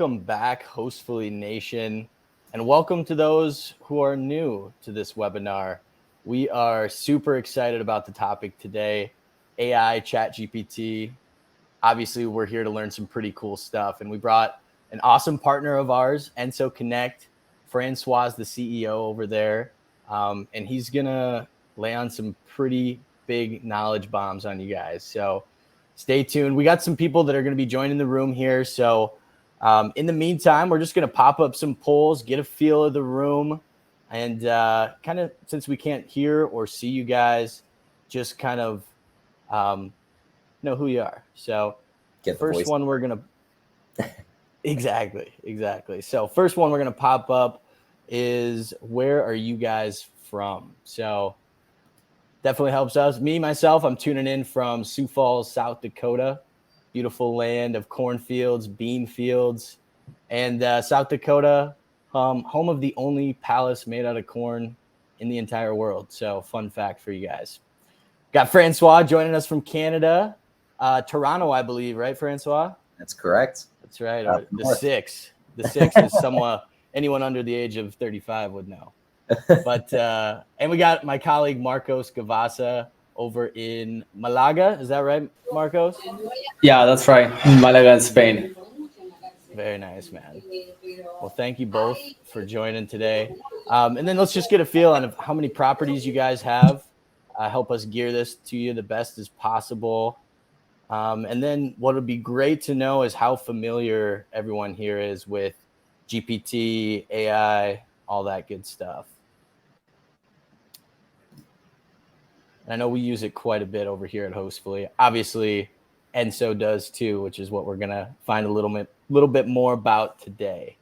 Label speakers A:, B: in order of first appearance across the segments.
A: welcome back, Hostfully Nation, and welcome to those who are new to this webinar. We are super excited about the topic today, AI, ChatGPT. Obviously, we're here to learn some pretty cool stuff, and we brought an awesome partner of ours, Enso Connect. Francois, the CEO over there, and he's gonna lay on some pretty big knowledge bombs on you guys. So stay tuned. We got some people that are going to be joining the room here. So in the meantime, we're just going to pop up some polls, get a feel of the room, and kind of, since we can't hear or see you guys, just kind of know who you are. So
B: Get the
A: first
B: voice.
A: one we're going to exactly. So first one we're going to pop up is, where are you guys from? So definitely helps us. Myself, I'm tuning in from Sioux Falls, South Dakota. Beautiful land of cornfields, bean fields, and South Dakota, home of the only palace made out of corn in the entire world. So fun fact for you guys. Got Francois joining us from Canada, Toronto, I believe, right, Francois?
B: That's correct.
A: That's right. The six is somewhat anyone under the age of 35 would know. But and we got my colleague Marcos Gavasa over in Malaga. Is that right, Marcos?
C: Yeah, that's right. Malaga, Spain.
A: Very nice, man. Well, thank you both for joining today. And then let's just get a feel on how many properties you guys have. Help us gear this to you the best as possible. And then what would be great to know is how familiar everyone here is with GPT, AI, all that good stuff. I know we use it quite a bit over here at Hostfully. Obviously, Enso does too, which is what we're gonna find a little bit more about today.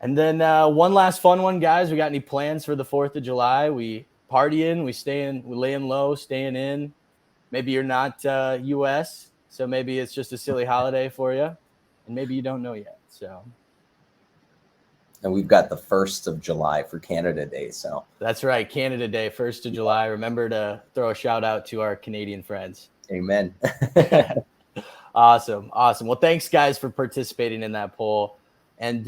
A: And then one last fun one, guys. We got any plans for the 4th of July? We partying, we laying low, staying in. Maybe you're not US, so maybe it's just a silly holiday for you, and maybe you don't know yet. So.
B: And we've got the 1st of July for Canada Day. So
A: that's right. Canada Day, 1st of July. Remember to throw a shout out to our Canadian friends.
B: Amen.
A: Awesome. Well, thanks guys for participating in that poll. And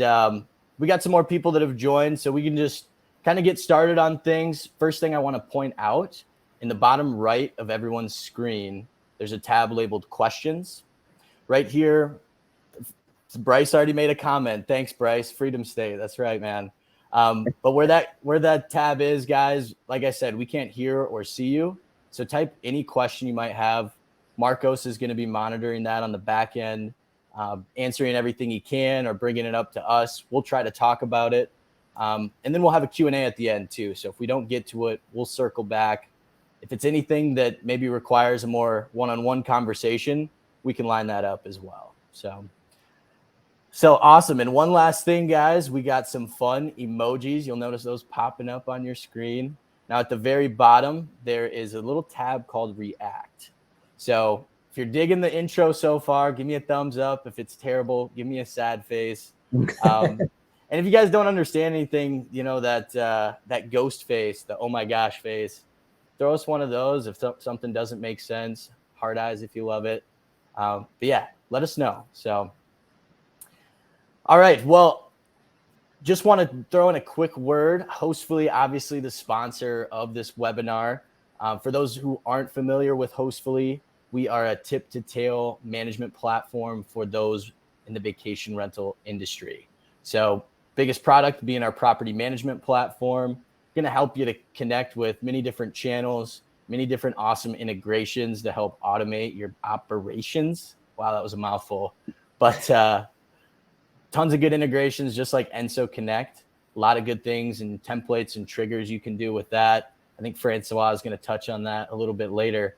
A: we got some more people that have joined, so we can just kind of get started on things. First thing I want to point out, in the bottom right of everyone's screen, there's a tab labeled questions. Right here, Bryce already made a comment. Thanks, Bryce. Freedom State. That's right, man. But where that tab is, guys, like I said, we can't hear or see you. So type any question you might have. Marcos is going to be monitoring that on the back end, answering everything he can or bringing it up to us. We'll try to talk about it. And then we'll have a Q&A at the end too. So if we don't get to it, we'll circle back. If it's anything that maybe requires a more one-on-one conversation, we can line that up as well. So awesome. And one last thing, guys, we got some fun emojis. You'll notice those popping up on your screen. Now at the very bottom, there is a little tab called React. So if you're digging the intro so far, give me a thumbs up. If it's terrible, give me a sad face. And if you guys don't understand anything, you know, that ghost face, the oh my gosh face, throw us one of those if something doesn't make sense. Heart eyes if you love it. But yeah, let us know. So. All right. Well, just want to throw in a quick word. Hostfully, obviously the sponsor of this webinar. For those who aren't familiar with Hostfully, we are a tip-to-tail management platform for those in the vacation rental industry. So biggest product being our property management platform, going to help you to connect with many different channels, many different awesome integrations to help automate your operations. Wow, that was a mouthful. But tons of good integrations, just like Enso Connect. A lot of good things and templates and triggers you can do with that. I think Francois is going to touch on that a little bit later.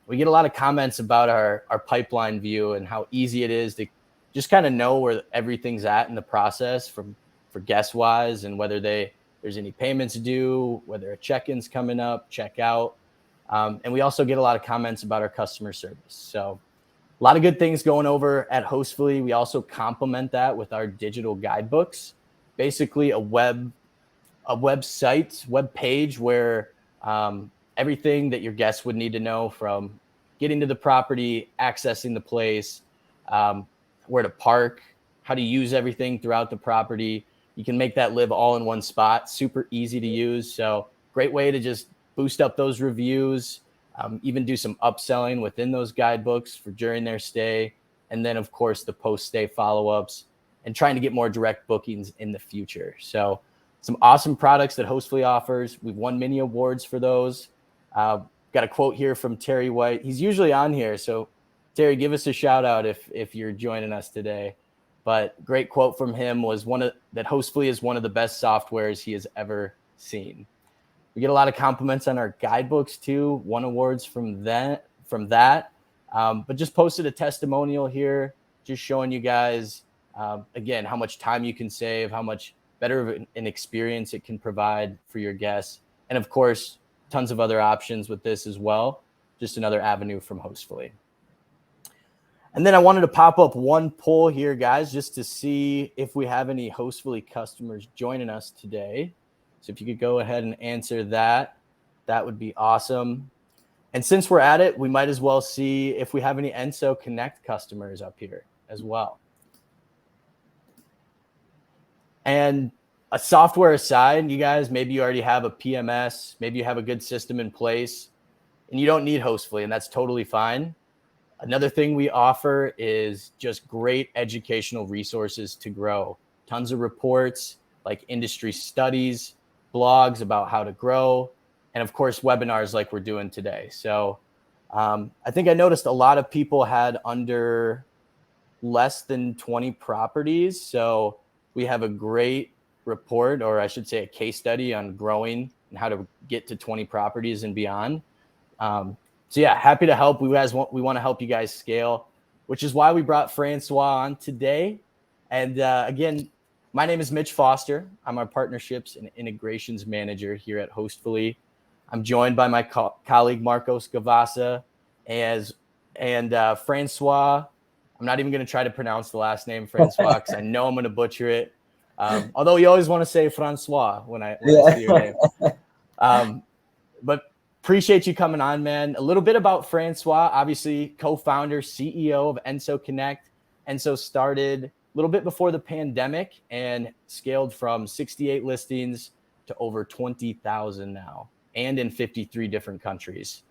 A: We get a lot of comments about our pipeline view and how easy it is to just kind of know where everything's at in the process for guest-wise, and whether there's any payments due, whether a check-in's coming up, check-out. And we also get a lot of comments about our customer service. So a lot of good things going over at Hostfully. We also complement that with our digital guidebooks, basically a web page where everything that your guests would need to know, from getting to the property, accessing the place, where to park, how to use everything throughout the property. You can make that live all in one spot, super easy to use. So great way to just boost up those reviews, even do some upselling within those guidebooks for during their stay. And then, of course, the post-stay follow-ups and trying to get more direct bookings in the future. So some awesome products that Hostfully offers. We've won many awards for those. Got a quote here from Terry White. He's usually on here. So Terry, give us a shout out if you're joining us today. But great quote from him was that Hostfully is one of the best softwares he has ever seen. We get a lot of compliments on our guidebooks too. Won awards from that. But just posted a testimonial here, just showing you guys, again, how much time you can save, how much better of an experience it can provide for your guests. And of course, tons of other options with this as well. Just another avenue from Hostfully. And then I wanted to pop up one poll here, guys, just to see if we have any Hostfully customers joining us today. So if you could go ahead and answer that, that would be awesome. And since we're at it, we might as well see if we have any Enso Connect customers up here as well. And a software aside, you guys, maybe you already have a PMS, maybe you have a good system in place, and you don't need Hostfully, and that's totally fine. Another thing we offer is just great educational resources to grow. Tons of reports, like industry studies, blogs about how to grow, and of course, webinars like we're doing today. So I think I noticed a lot of people had under less than 20 properties. So we have a great report, or I should say a case study on growing and how to get to 20 properties and beyond. So yeah, happy to help. We want to help you guys scale, which is why we brought Francois on today. And again, my name is Mitch Foster. I'm our partnerships and integrations manager here at Hostfully. I'm joined by my colleague Marcos Gavasa and Francois. I'm not even going to try to pronounce the last name Francois because I know I'm going to butcher it. Although you always want to say Francois when I see your name. But appreciate you coming on, man. A little bit about Francois, obviously co-founder, CEO of Enso Connect. Enso started a little bit before the pandemic and scaled from 68 listings to over 20,000 now, and in 53 different countries.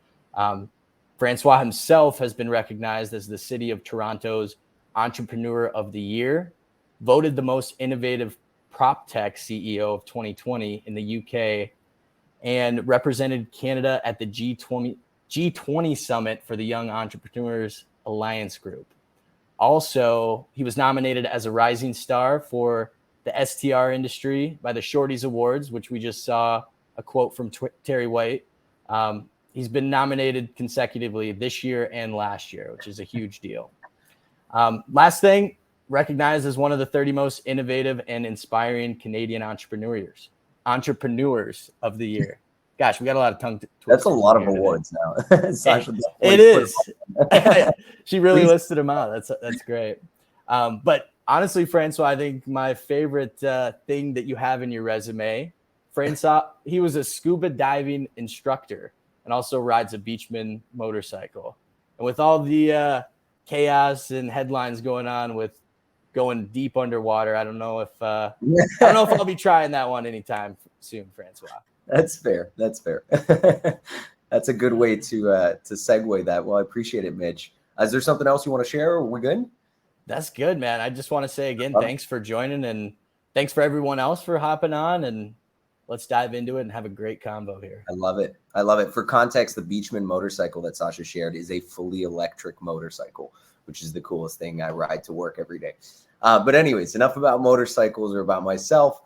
A: Francois himself has been recognized as the City of Toronto's Entrepreneur of the Year, voted the most innovative prop tech CEO of 2020 in the UK, and represented Canada at the G20 Summit for the Young Entrepreneurs Alliance Group. Also, he was nominated as a rising star for the STR industry by the Shorties Awards, which we just saw a quote from Terry White. He's been nominated consecutively this year and last year, which is a huge deal. Last thing, recognized as one of the 30 most innovative and inspiring Canadian entrepreneurs of the year. Gosh, we got a lot of tongue twisters.
B: That's a lot of awards now. Sasha,
A: it is. She really listed them out. That's great. But honestly, Francois, I think my favorite thing that you have in your resume, Francois, he was a scuba diving instructor and also rides a Beachman motorcycle. And with all the chaos and headlines going on with going deep underwater, I don't know if I'll be trying that one anytime soon, Francois.
B: That's fair. That's a good way to segue that. Well, I appreciate it, Mitch. Is there something else you want to share? Or we're good?
A: That's good, man. I just want to say again, thanks for joining, and thanks for everyone else for hopping on, and let's dive into it and have a great convo here.
B: I love it. For context, the Beachman motorcycle that Sasha shared is a fully electric motorcycle, which is the coolest thing. I ride to work every day. But anyways, enough about motorcycles or about myself.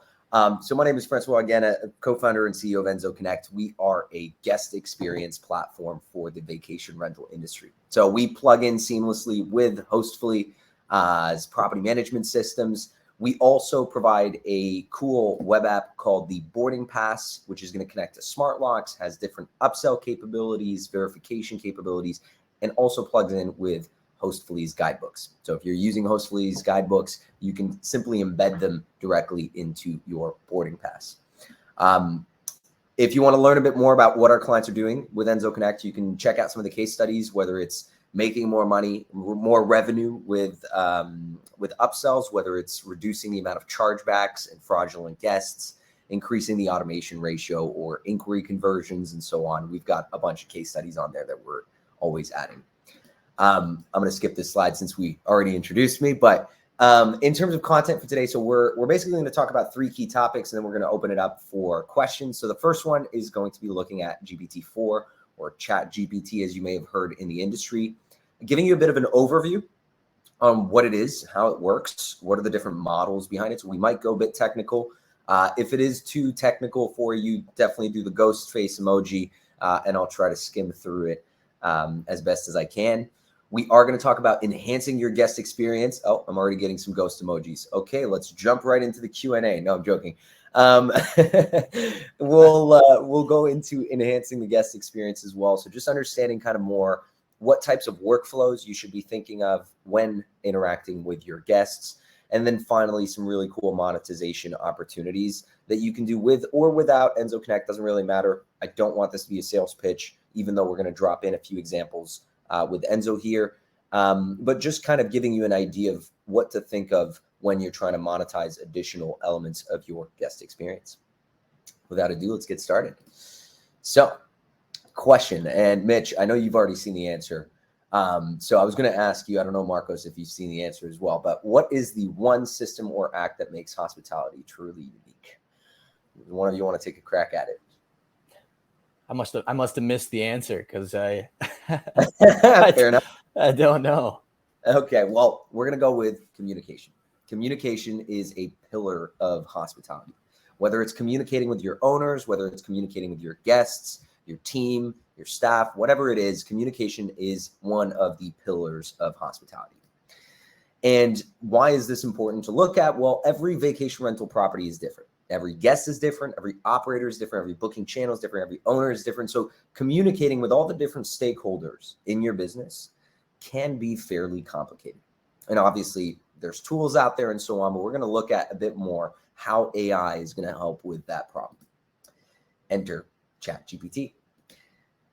B: So my name is Francois, again, a co-founder and CEO of Enso Connect. We are a guest experience platform for the vacation rental industry. So we plug in seamlessly with Hostfully as property management systems. We also provide a cool web app called the Boarding Pass, which is going to connect to smart locks, has different upsell capabilities, verification capabilities, and also plugs in with Hostfully's guidebooks. So if you're using Hostfully's guidebooks, you can simply embed them directly into your boarding pass. If you want to learn a bit more about what our clients are doing with Enso Connect, you can check out some of the case studies, whether it's making more money, more revenue with upsells, whether it's reducing the amount of chargebacks and fraudulent guests, increasing the automation ratio or inquiry conversions, and so on. We've got a bunch of case studies on there that we're always adding. I'm going to skip this slide since we already introduced me, but in terms of content for today, so we're basically going to talk about 3 key topics, and then we're going to open it up for questions. So the first one is going to be looking at GPT-4 or Chat GPT, as you may have heard in the industry, giving you a bit of an overview on what it is, how it works, what are the different models behind it. So we might go a bit technical. If it is too technical for you, definitely do the ghost face emoji, and I'll try to skim through it as best as I can. We are going to talk about enhancing your guest experience. Oh, I'm already getting some ghost emojis. Okay, let's jump right into the Q&A. No, I'm joking. We'll go into enhancing the guest experience as well. So just understanding kind of more what types of workflows you should be thinking of when interacting with your guests. And then finally, some really cool monetization opportunities that you can do with or without Enso Connect. Doesn't really matter. I don't want this to be a sales pitch, even though we're going to drop in a few examples with Enso here. But just kind of giving you an idea of what to think of when you're trying to monetize additional elements of your guest experience. Without ado, let's get started. So, question, and Mitch, I know you've already seen the answer. So I was going to ask you, I don't know, Marcos, if you've seen the answer as well, but what is the one system or act that makes hospitality truly unique? One of you want to take a crack at it?
A: I must have missed the answer because
B: Fair enough.
A: I don't know.
B: Okay, well, we're going to go with communication. Communication is a pillar of hospitality. Whether it's communicating with your owners, whether it's communicating with your guests, your team, your staff, whatever it is, communication is one of the pillars of hospitality. And why is this important to look at? Well, every vacation rental property is different. Every guest is different. Every operator is different. Every booking channel is different. Every owner is different. So communicating with all the different stakeholders in your business can be fairly complicated. And obviously, there's tools out there and so on, but we're going to look at a bit more how AI is going to help with that problem. Enter ChatGPT.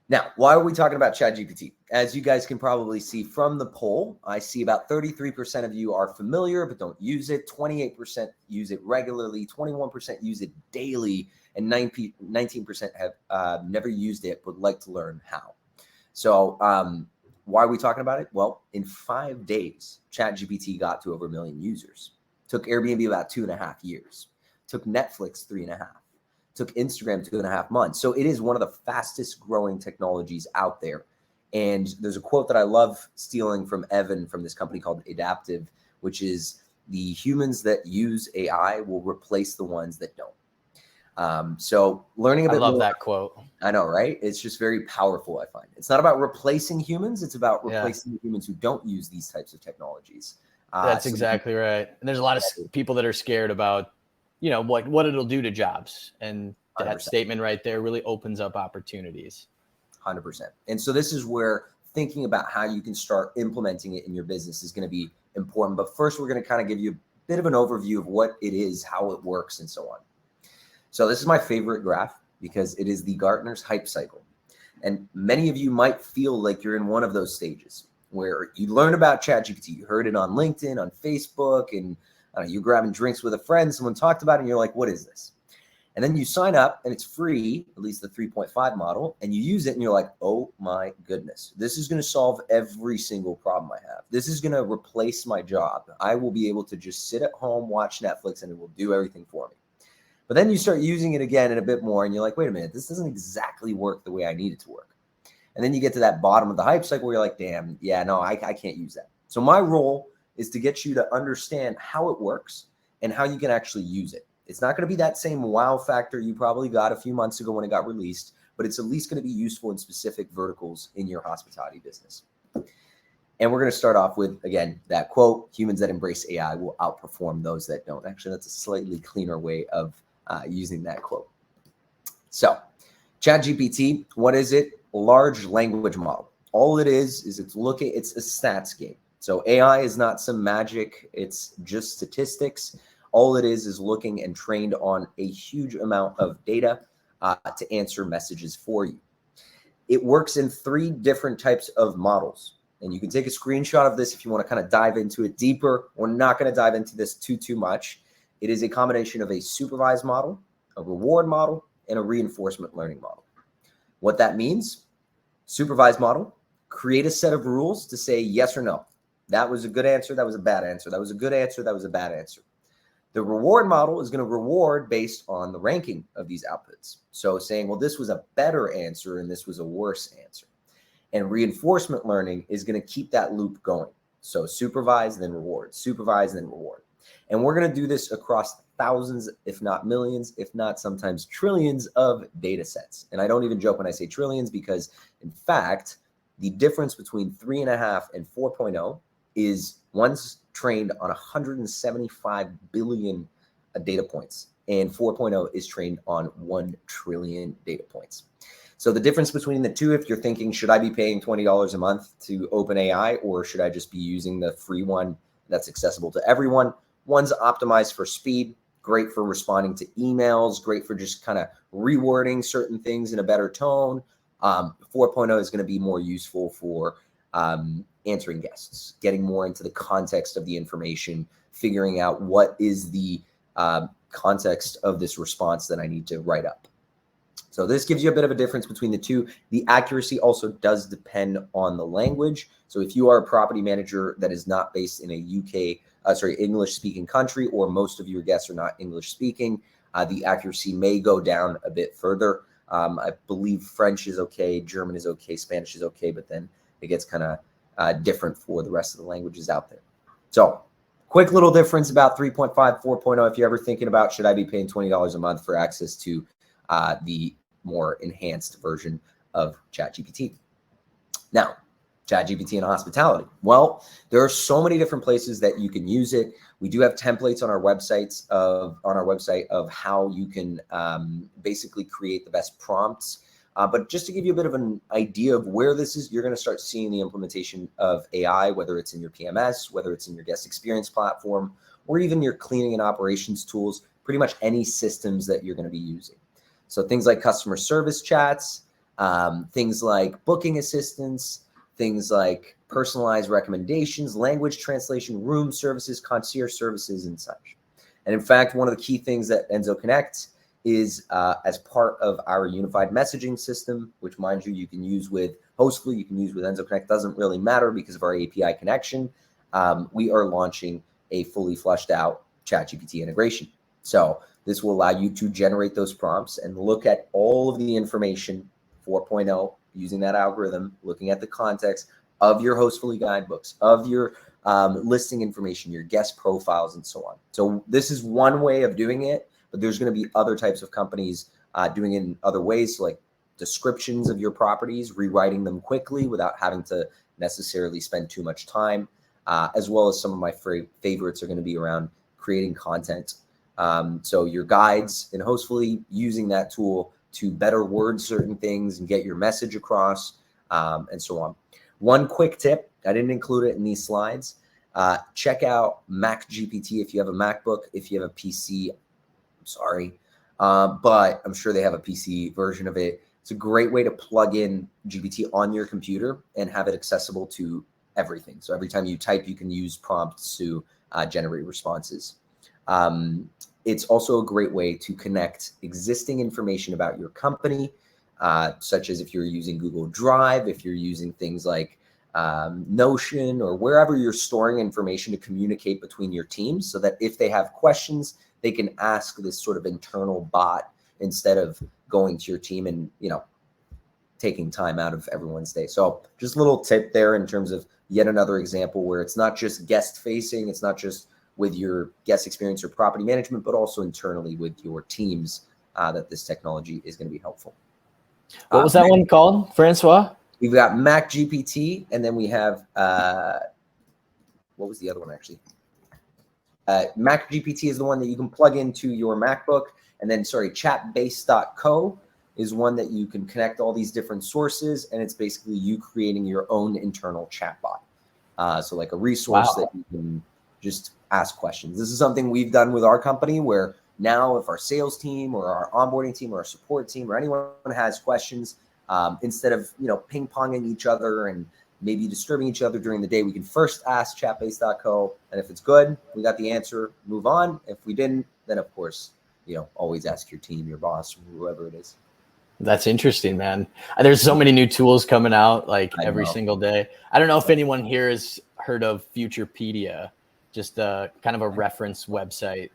B: Now, why are we talking about ChatGPT? As you guys can probably see from the poll, I see about 33% of you are familiar but don't use it, 28% use it regularly, 21% use it daily, and 19% have never used it but like to learn how. So why are we talking about it? Well, in 5 days, ChatGPT got to over 1 million users. Took Airbnb about 2.5 years. Took Netflix 3.5. Took Instagram 2.5 months. So it is one of the fastest growing technologies out there. And there's a quote that I love stealing from Evan from this company called Adaptive, which is the humans that use AI will replace the ones that don't. So learning a bit more.
A: I love that quote.
B: I know, right? It's just very powerful, I find. It's not about replacing humans. It's about replacing the humans who don't use these types of technologies.
A: That's exactly right. And there's a lot of people that are scared about, you know, what it'll do to jobs. And that 100%. Statement right there really opens up opportunities.
B: 100%. And so this is where thinking about how you can start implementing it in your business is going to be important. But first, we're going to kind of give you a bit of an overview of what it is, how it works, and so on. So this is my favorite graph because it is the Gartner's hype cycle. And many of you might feel like you're in one of those stages where you learn about ChatGPT. You heard it on LinkedIn, on Facebook, and you're grabbing drinks with a friend. Someone talked about it, and you're like, what is this? And then you sign up, and it's free, at least the 3.5 model, and you use it, and you're like, oh, my goodness. This is going to solve every single problem I have. This is going to replace my job. I will be able to just sit at home, watch Netflix, and it will do everything for me. But then you start using it again and a bit more, and you're like, wait a minute, this doesn't exactly work the way I need it to work. And then you get to that bottom of the hype cycle where you're like, damn, yeah, no, I can't use that. So my role is to get you to understand how it works and how you can actually use it. It's not going to be that same wow factor you probably got a few months ago when it got released, but it's at least going to be useful in specific verticals in your hospitality business. And we're going to start off with, again, that quote, humans that embrace AI will outperform those that don't. Actually, that's a slightly cleaner way of using that quote. So ChatGPT, what is it? Large language model. All it is it's a stats game. So AI is not some magic. It's just statistics. All it is looking and trained on a huge amount of data to answer messages for you. It works in 3 different types of models. and you can take a screenshot of this if you want to kind of dive into it deeper. We're not going to dive into this too much. It is a combination of a supervised model, a reward model, and a reinforcement learning model. What that means, supervised model, create a set of rules to say yes or no. That was a good answer. That was a bad answer. That was a good answer. That was a bad answer. The reward model is going to reward based on the ranking of these outputs. So saying, well, this was a better answer and this was a worse answer. And reinforcement learning is going to keep that loop going. So supervise, then reward, supervise, then reward. And we're going to do this across thousands, if not millions, if not sometimes trillions of data sets. And I don't even joke when I say trillions, because in fact, the difference between 3.5 and 4.0 is one's trained on 175 billion data points, and 4.0 is trained on 1 trillion data points. So the difference between the two, if you're thinking, should I be paying $20 a month to OpenAI, or should I just be using the free one that's accessible to everyone? One's optimized for speed, great for responding to emails, great for just kind of rewording certain things in a better tone. 4.0 is going to be more useful for answering guests, getting more into the context of the information, figuring out what is the context of this response that I need to write up. So this gives you a bit of a difference between the two. The accuracy also does depend on the language. So if you are a property manager that is not based in a English-speaking country, or most of your guests are not English-speaking, the accuracy may go down a bit further. I believe French is okay, German is okay, Spanish is okay, but then it gets kind of different for the rest of the languages out there. So quick little difference about 3.5, 4.0. If you're ever thinking about, should I be paying $20 a month for access to the more enhanced version of ChatGPT? Now, ChatGPT and hospitality. Well, there are so many different places that you can use it. We do have templates on our website of how you can basically create the best prompts. But just to give you a bit of an idea of where this is, you're going to start seeing the implementation of AI, whether it's in your PMS, whether it's in your guest experience platform, or even your cleaning and operations tools, pretty much any systems that you're going to be using. So things like customer service chats, things like booking assistance, things like personalized recommendations, language translation, room services, concierge services, and such. And in fact, one of the key things that Enso Connect is as part of our unified messaging system, which, mind you, you can use with Hostfully, you can use with Enso Connect, doesn't really matter because of our API connection. We are launching a fully fleshed out ChatGPT integration. So this will allow you to generate those prompts and look at all of the information 4.0 using that algorithm, looking at the context of your Hostfully guidebooks, of your listing information, your guest profiles, and so on. So this is one way of doing it, but there's going to be other types of companies doing it in other ways, like descriptions of your properties, rewriting them quickly without having to necessarily spend too much time, as well as some of my favorites are going to be around creating content. So your guides in Hostfully, using that tool to better word certain things and get your message across, and so on. One quick tip, I didn't include it in these slides. Check out Mac GPT if you have a MacBook. If you have a PC, I'm sorry, but I'm sure they have a PC version of it. It's a great way to plug in GPT on your computer and have it accessible to everything. So every time you type, you can use prompts to generate responses. It's also a great way to connect existing information about your company, such as if you're using Google Drive, if you're using things like Notion, or wherever you're storing information to communicate between your teams, so that if they have questions, they can ask this sort of internal bot instead of going to your team and, taking time out of everyone's day. So just a little tip there in terms of yet another example where it's not just guest facing, it's not just with your guest experience or property management, but also internally with your teams, that this technology is going to be helpful.
A: What was that one called, Francois?
B: We've got Mac GPT, and then we have, what was the other one actually? Mac GPT is the one that you can plug into your MacBook, and then, chatbase.co is one that you can connect all these different sources, and it's basically you creating your own internal chatbot. So like a resource that you can just ask questions. This is something we've done with our company, where now if our sales team or our onboarding team or our support team or anyone has questions, instead of ping-ponging each other and maybe disturbing each other during the day, we can first ask chatbase.co. And if it's good, we got the answer, move on. If we didn't, then of course, always ask your team, your boss, whoever it is.
A: That's interesting, man. There's so many new tools coming out like every single day. I don't know if anyone here has heard of Futurepedia, just kind of a reference website.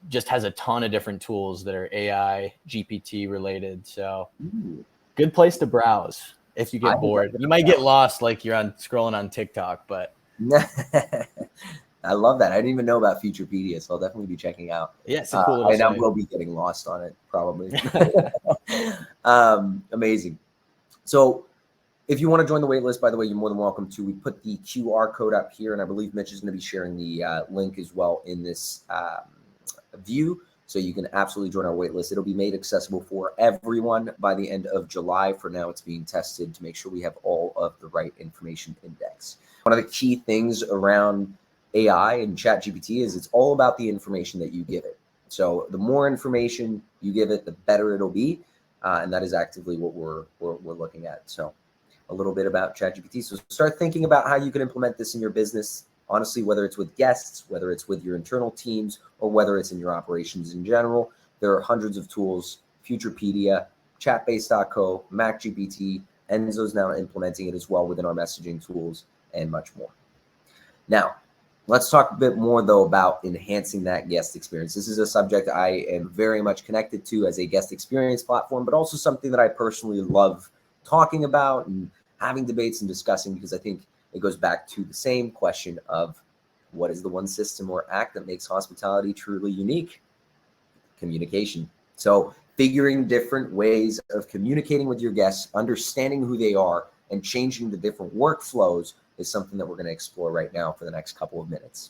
A: Just has a ton of different tools that are AI, GPT related. So good place to browse if you get bored. You might get lost like you're scrolling on TikTok, but
B: I love that. I didn't even know about Futurepedia, so I'll definitely be checking out.
A: Yeah, it's a cool little
B: I
A: site.
B: will be getting lost on it, probably. Amazing. So if you want to join the waitlist, by the way, you're more than welcome to. We put the QR code up here, and I believe Mitch is going to be sharing the link as well in this view. So you can absolutely join our waitlist. It'll be made accessible for everyone by the end of July. For now, it's being tested to make sure we have all of the right information indexed. One of the key things around AI and ChatGPT is it's all about the information that you give it. So the more information you give it, the better it'll be. And that is actively what we're looking at. So a little bit about ChatGPT. So start thinking about how you can implement this in your business. Honestly, whether it's with guests, whether it's with your internal teams, or whether it's in your operations in general, there are hundreds of tools. Futurepedia, chatbase.co, MacGPT, Enso's now implementing it as well within our messaging tools, and much more. Now, let's talk a bit more, though, about enhancing that guest experience. This is a subject I am very much connected to as a guest experience platform, but also something that I personally love talking about and having debates and discussing, because I think it goes back to the same question of what is the one system or act that makes hospitality truly unique? Communication. So figuring different ways of communicating with your guests, understanding who they are, and changing the different workflows is something that we're going to explore right now for the next couple of minutes.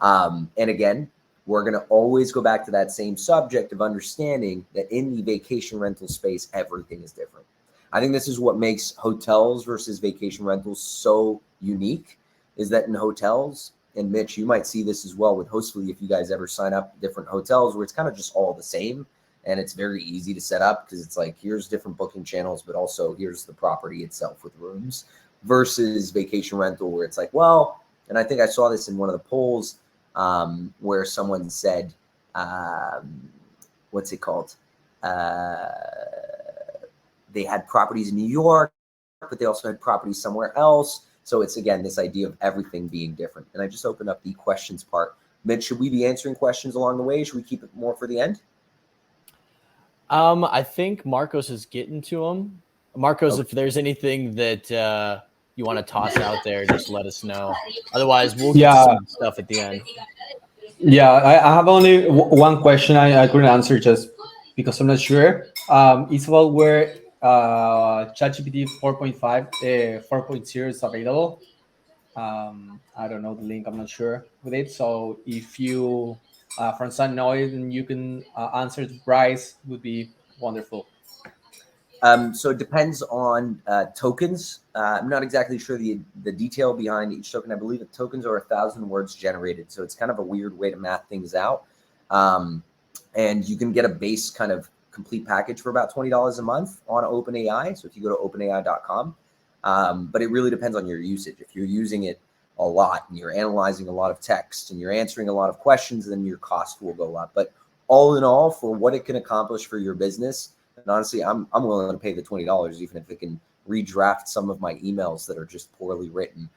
B: And again, we're going to always go back to that same subject of understanding that in the vacation rental space, everything is different. I think this is what makes hotels versus vacation rentals so unique, is that in hotels, and Mitch, you might see this as well with Hostfully, if you guys ever sign up different hotels where it's kind of just all the same and it's very easy to set up because it's like, here's different booking channels, but also here's the property itself with rooms, versus vacation rental where it's like, well, and I think I saw this in one of the polls where someone said, what's it called? They had properties in New York, but they also had properties somewhere else. So it's, again, this idea of everything being different. And I just opened up the questions part. Mitch, should we be answering questions along the way? Should we keep it more for the end?
A: I think Marcos is getting to them. Marcos, if there's anything that you want to toss out there, just let us know. Otherwise, we'll get some stuff at the end.
C: Yeah, I have only one question I couldn't answer just because I'm not sure. It's about where ChatGPT 4.5, 4.0 is available. I don't know the link. I'm not sure with it. So if you, from some know it and you can answer the price, would be wonderful.
B: So it depends on tokens. I'm not exactly sure the detail behind each token. I believe that tokens are 1,000 words generated. So it's kind of a weird way to math things out. And you can get a base kind of complete package for about $20 a month on OpenAI. So if you go to openai.com, but it really depends on your usage. If you're using it a lot and you're analyzing a lot of text and you're answering a lot of questions, then your cost will go up. But all in all, for what it can accomplish for your business, and honestly, I'm willing to pay the $20, even if it can redraft some of my emails that are just poorly written.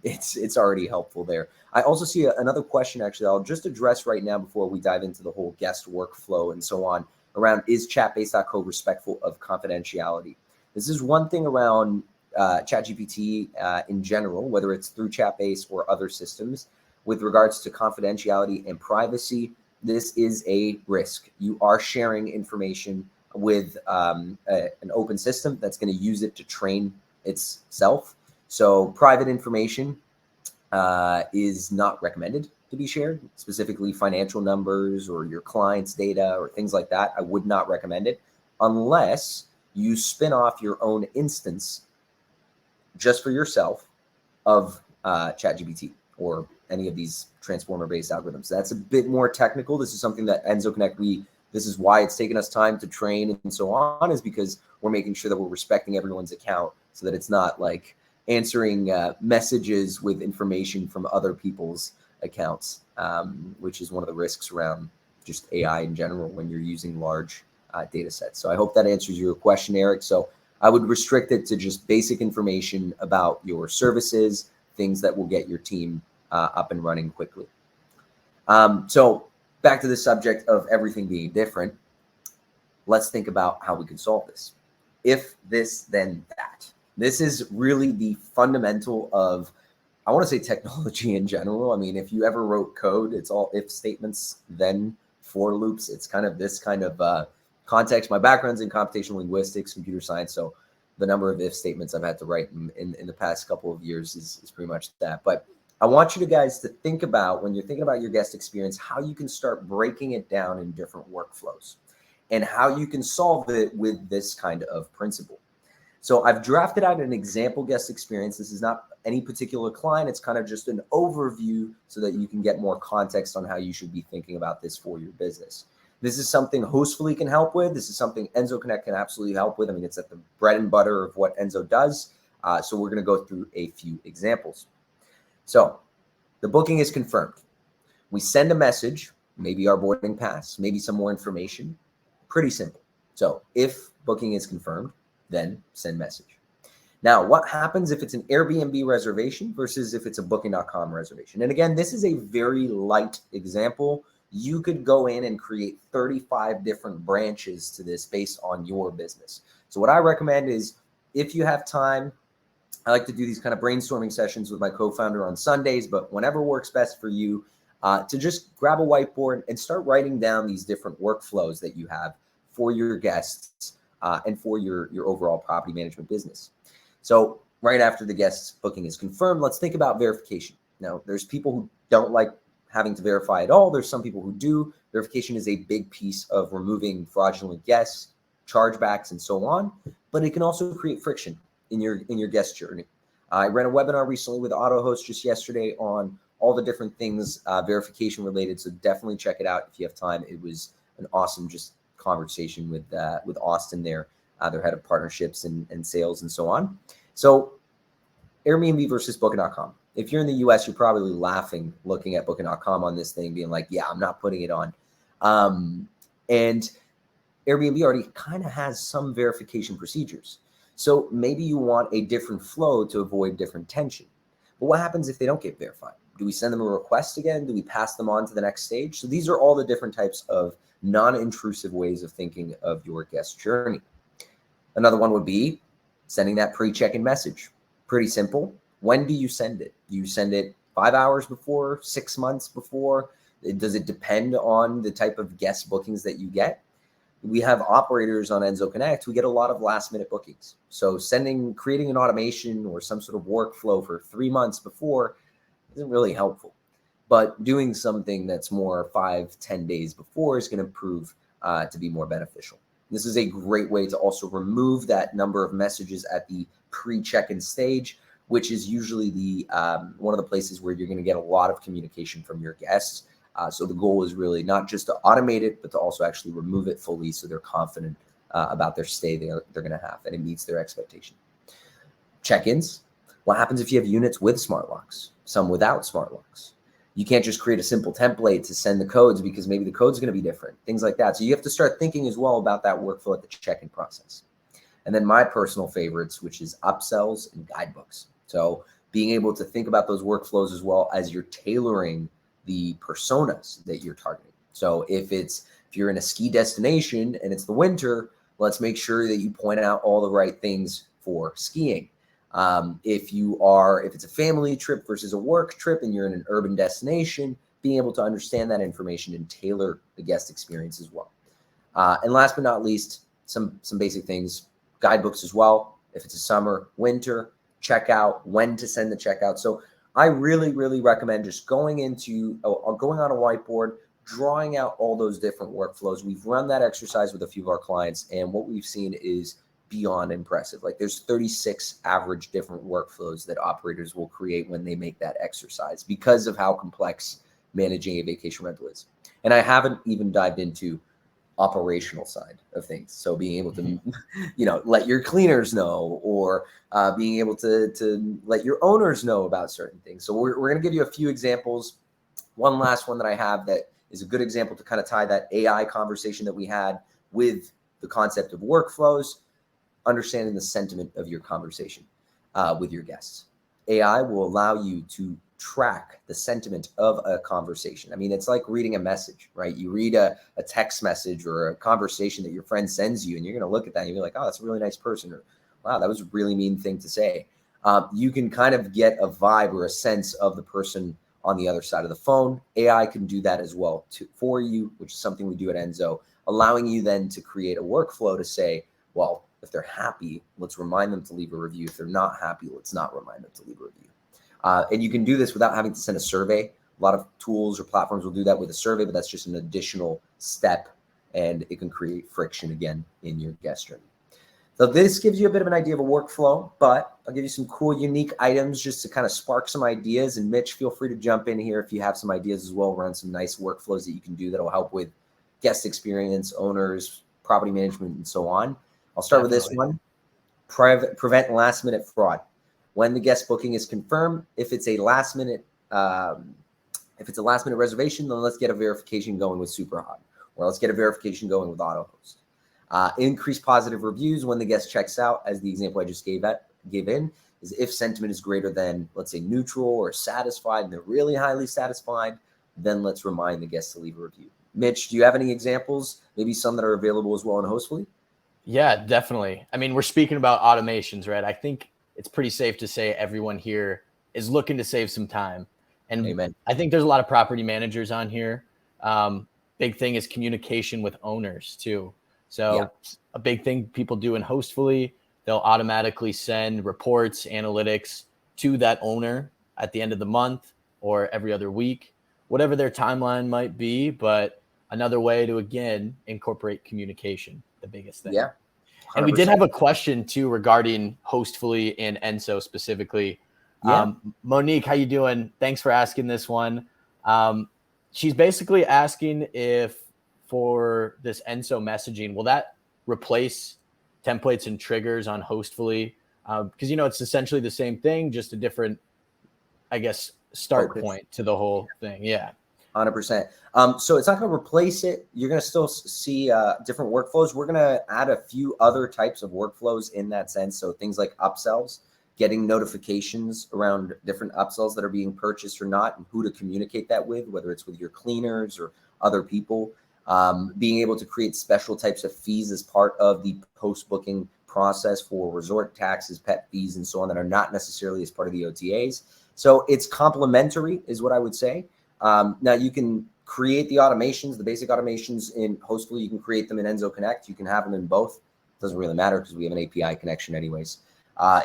B: It's already helpful there. I also see another question, actually, I'll just address right now before we dive into the whole guest workflow and so on, around is chatbase.co respectful of confidentiality? This is one thing around ChatGPT in general, whether it's through Chatbase or other systems, with regards to confidentiality and privacy. This is a risk. You are sharing information with an open system that's going to use it to train itself. So private information is not recommended to be shared, specifically financial numbers or your client's data or things like that. I would not recommend it unless you spin off your own instance just for yourself of ChatGPT or any of these transformer-based algorithms. That's a bit more technical. This is something that Enso Connect, we This is why it's taken us time to train and so on, is because we're making sure that we're respecting everyone's account so that it's not like answering messages with information from other people's accounts, which is one of the risks around just AI in general when you're using large data sets. So I hope that answers your question, Eric. So I would restrict it to just basic information about your services, things that will get your team up and running quickly. So back to the subject of everything being different, let's think about how we can solve this. If this, then that. This is really the fundamental of, I want to say, technology in general. I mean, if you ever wrote code, it's all if statements, then for loops. It's kind of this kind of context. My background's in computational linguistics, computer science. So the number of if statements I've had to write in the past couple of years is pretty much that. But I want you guys to think about, when you're thinking about your guest experience, how you can start breaking it down in different workflows and how you can solve it with this kind of principle. So I've drafted out an example guest experience. This is not any particular client. It's kind of just an overview so that you can get more context on how you should be thinking about this for your business. This is something Hostfully can help with. This is something Enso Connect can absolutely help with. I mean, it's at the bread and butter of what Enso does. So we're going to go through a few examples. So the booking is confirmed. We send a message, maybe our boarding pass, maybe some more information. Pretty simple. So if booking is confirmed, then send message. Now, what happens if it's an Airbnb reservation versus if it's a booking.com reservation? And again, this is a very light example. You could go in and create 35 different branches to this based on your business. So what I recommend is, if you have time, I like to do these kind of brainstorming sessions with my co-founder on Sundays, but whenever works best for you, to just grab a whiteboard and start writing down these different workflows that you have for your guests and for your overall property management business. So right after the guest's booking is confirmed, let's think about verification. Now, there's people who don't like having to verify at all. There's some people who do. Verification is a big piece of removing fraudulent guests, chargebacks, and so on, but it can also create friction in your guest journey. I ran a webinar recently with AutoHost just yesterday on all the different things verification related. So definitely check it out if you have time. It was an awesome just conversation with Austin there, their head of partnerships and sales and so on. So Airbnb versus Booking.com. If you're in the US, you're probably laughing looking at Booking.com on this thing, being like, yeah, I'm not putting it on. And Airbnb already kind of has some verification procedures. So maybe you want a different flow to avoid different tension. But what happens if they don't get verified? Do we send them a request again? Do we pass them on to the next stage? So these are all the different types of non-intrusive ways of thinking of your guest journey. Another one would be sending that pre-check-in message. Pretty simple. When do you send it? Do you send it 5 hours before, 6 months before? Does it depend on the type of guest bookings that you get? We have operators on Enso Connect who get a lot of last-minute bookings. So creating an automation or some sort of workflow for 3 months before isn't really helpful. But doing something that's more 5-10 days before is going to prove to be more beneficial. This is a great way to also remove that number of messages at the pre-check-in stage, which is usually the one of the places where you're going to get a lot of communication from your guests. So the goal is really not just to automate it, but to also actually remove it fully so they're confident about their stay they're going to have and it meets their expectation. Check-ins. What happens if you have units with smart locks, some without smart locks? You can't just create a simple template to send the codes because maybe the code's going to be different, things like that. So you have to start thinking as well about that workflow at the check-in process. And then my personal favorites, which is upsells and guidebooks. So being able to think about those workflows as well as you're tailoring the personas that you're targeting. So if you're in a ski destination and it's the winter, let's make sure that you point out all the right things for skiing. If it's a family trip versus a work trip and you're in an urban destination, being able to understand that information and tailor the guest experience as well. And last but not least, some basic things, guidebooks as well. If it's a summer, winter, checkout, when to send the checkout. So I really, really recommend just going on a whiteboard, drawing out all those different workflows. We've run that exercise with a few of our clients, and what we've seen is beyond impressive. Like there's 36 average different workflows that operators will create when they make that exercise because of how complex managing a vacation rental is. And I haven't even dived into operational side of things. So being able to, let your cleaners know, or being able to let your owners know about certain things. So we're going to give you a few examples. One last one that I have that is a good example to kind of tie that AI conversation that we had with the concept of workflows, understanding the sentiment of your conversation with your guests. AI will allow you to track the sentiment of a conversation. I mean, it's like reading a message, right? You read a text message or a conversation that your friend sends you, and you're going to look at that and you're like, oh, that's a really nice person, or wow, that was a really mean thing to say. You can kind of get a vibe or a sense of the person on the other side of the phone. AI can do that as well for you, which is something we do at Enso, allowing you then to create a workflow to say, well, if they're happy, let's remind them to leave a review. If they're not happy, let's not remind them to leave a review. And you can do this without having to send a survey. A lot of tools or platforms will do that with a survey, but that's just an additional step, and it can create friction again in your guest journey. So this gives you a bit of an idea of a workflow, but I'll give you some cool, unique items just to kind of spark some ideas. And Mitch, feel free to jump in here if you have some ideas as well around some nice workflows that you can do that will help with guest experience, owners, property management, and so on. I'll start with this one. Prevent last minute fraud. When the guest booking is confirmed, if it's a last minute reservation, then let's get a verification going with Superhot, or let's get a verification going with AutoHost. Increase positive reviews when the guest checks out, as the example I just gave in, is if sentiment is greater than, let's say, neutral or satisfied, and they're really highly satisfied, then let's remind the guest to leave a review. Mitch, do you have any examples? Maybe some that are available as well in Hostfully?
A: Yeah, definitely. I mean, we're speaking about automations, right? I think it's pretty safe to say everyone here is looking to save some time. And
B: Amen.
A: I think there's a lot of property managers on here. Big thing is communication with owners too. So a big thing people do in Hostfully, they'll automatically send reports, analytics to that owner at the end of the month or every other week, whatever their timeline might be. But another way to, again, incorporate communication, the biggest thing.
B: Yeah. 100%.
A: And we did have a question too regarding Hostfully and Enso specifically. Monique, how you doing? Thanks for asking this one. She's basically asking if for this Enso messaging, will that replace templates and triggers on Hostfully? Because, it's essentially the same thing, just a different, I guess, start point to the whole thing. Yeah.
B: 100%. So it's not going to replace it. You're going to still see different workflows. We're going to add a few other types of workflows in that sense. So things like upsells, getting notifications around different upsells that are being purchased or not, and who to communicate that with, whether it's with your cleaners or other people. Being able to create special types of fees as part of the post-booking process for resort taxes, pet fees, and so on that are not necessarily as part of the OTAs. So it's complementary is what I would say. Now you can create the automations, the basic automations in Hostfully. You can create them in Enso Connect. You can have them in both. It doesn't really matter because we have an API connection anyways.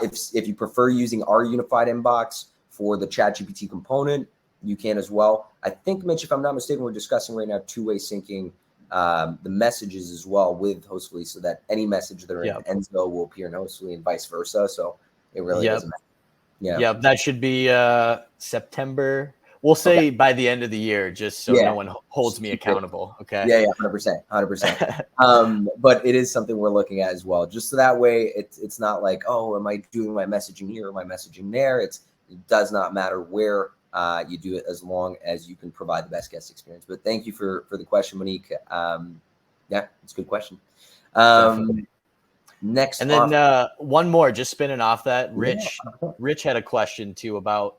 B: If you prefer using our unified inbox for the ChatGPT component, you can as well. I think, Mitch, if I'm not mistaken, we're discussing right now two-way syncing the messages as well with Hostfully, so that any message that are in Enso will appear in Hostfully and vice versa. So it really doesn't matter. Yeah,
A: that should be September. We'll say by the end of the year, just so no one holds me accountable. Okay.
B: Yeah, 100%. But it is something we're looking at as well, just so that way it's not like, oh, am I doing my messaging here or my messaging there? It does not matter where you do it, as long as you can provide the best guest experience. But thank you for the question, Monique. It's a good question. Next,
A: and then one more, just spinning off that. Rich had a question too about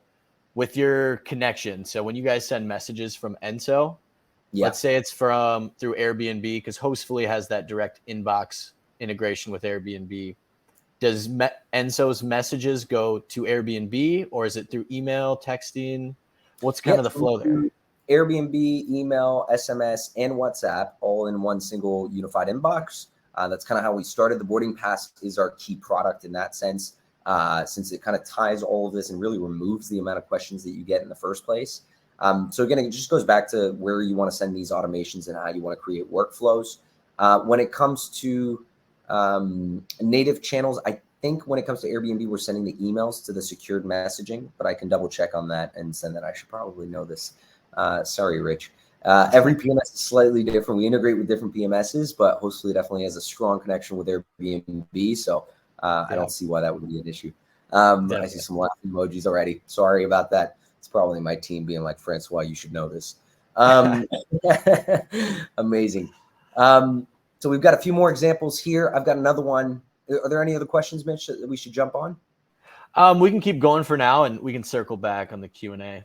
A: with your connection. So when you guys send messages from Enso, let's say it's through Airbnb, because Hostfully has that direct inbox integration with Airbnb. Does Enso's messages go to Airbnb, or is it through email, texting? What's kind of the flow there?
B: Airbnb, email, SMS, and WhatsApp, all in one single unified inbox. That's kind of how we started. The boarding pass is our key product in that sense, since it kind of ties all of this and really removes the amount of questions that you get in the first place. So again, it just goes back to where you want to send these automations and how you want to create workflows. When it comes to native channels, I think when it comes to Airbnb, we're sending the emails to the secured messaging, but I can double check on that and send that. I should probably know this. Sorry, Rich. Every PMS is slightly different. We integrate with different PMSs, but Hostfully definitely has a strong connection with Airbnb. So I don't see why that would be an issue. I see some laughing emojis already. Sorry about that. It's probably my team being like, Francois, you should know this. Amazing. So we've got a few more examples here. I've got another one. Are there any other questions, Mitch, that we should jump on?
A: We can keep going for now, and we can circle back on the Q&A.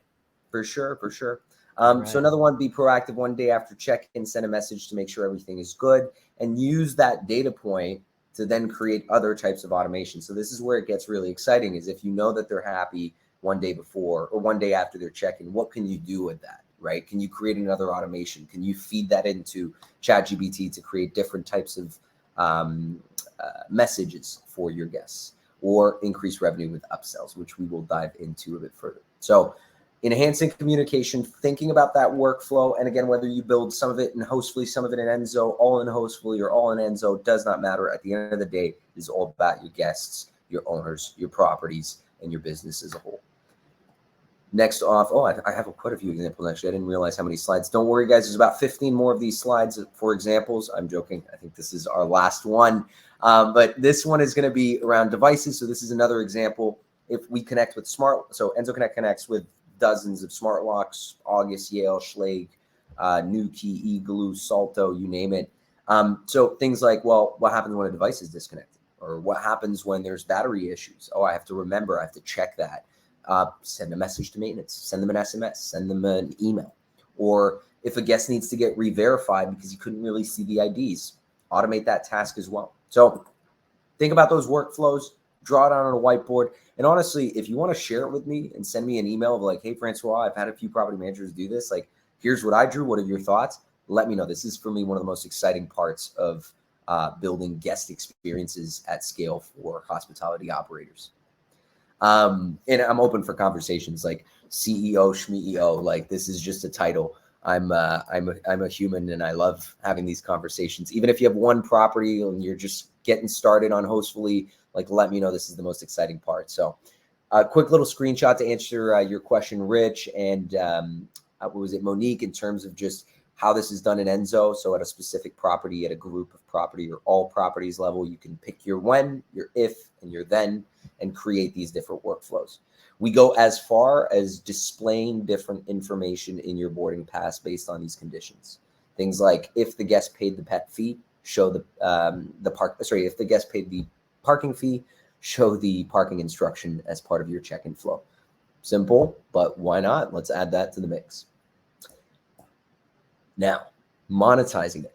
B: For sure, for sure.
A: Right.
B: So another one, be proactive one day after check-in, send a message to make sure everything is good, and use that data point to then create other types of automation. So this is where it gets really exciting, is if you know that they're happy one day before or one day after their check-in, what can you do with that, right? Can you create another automation? Can you feed that into ChatGPT to create different types of messages for your guests, or increase revenue with upsells, which we will dive into a bit further. So enhancing communication, thinking about that workflow. And again, whether you build some of it in Hostfully, some of it in Enso, all in Hostfully or all in Enso, does not matter. At the end of the day, it is all about your guests, your owners, your properties, and your business as a whole. Next off, I have quite a few examples, actually. I didn't realize how many slides. Don't worry, guys. There's about 15 more of these slides for examples. I'm joking. I think this is our last one. But this one is going to be around devices. So this is another example. If we connect with so Enso Connect connects with dozens of smart locks, August, Yale, Schlage, Nuki, Igloo, Salto, you name it. So things like, well, what happens when a device is disconnected? Or what happens when there's battery issues? Oh, I have to remember, I have to check that. Send a message to maintenance, send them an SMS, send them an email. Or if a guest needs to get re-verified because you couldn't really see the IDs, automate that task as well. So think about those workflows, draw it out on a whiteboard. And honestly, if you want to share it with me and send me an email of like, hey, Francois, I've had a few property managers do this. Like, here's what I drew. What are your thoughts? Let me know. This is, for me, one of the most exciting parts of building guest experiences at scale for hospitality operators. And I'm open for conversations like CEO, SMEO. Like, this is just a title. I'm a human, and I love having these conversations. Even if you have one property and you're just getting started on Hostfully, like, let me know. This is the most exciting part. So a quick little screenshot to answer your question, Rich, and what was it, Monique, in terms of just how this is done in Enso. So at a specific property, at a group of property, or all properties level, you can pick your when, your if, and your then, and create these different workflows. We go as far as displaying different information in your boarding pass based on these conditions. Things like, if the guest paid the pet fee, show if the guest paid the parking fee, show the parking instruction as part of your check-in flow. Simple, but why not? Let's add that to the mix. Now, monetizing it.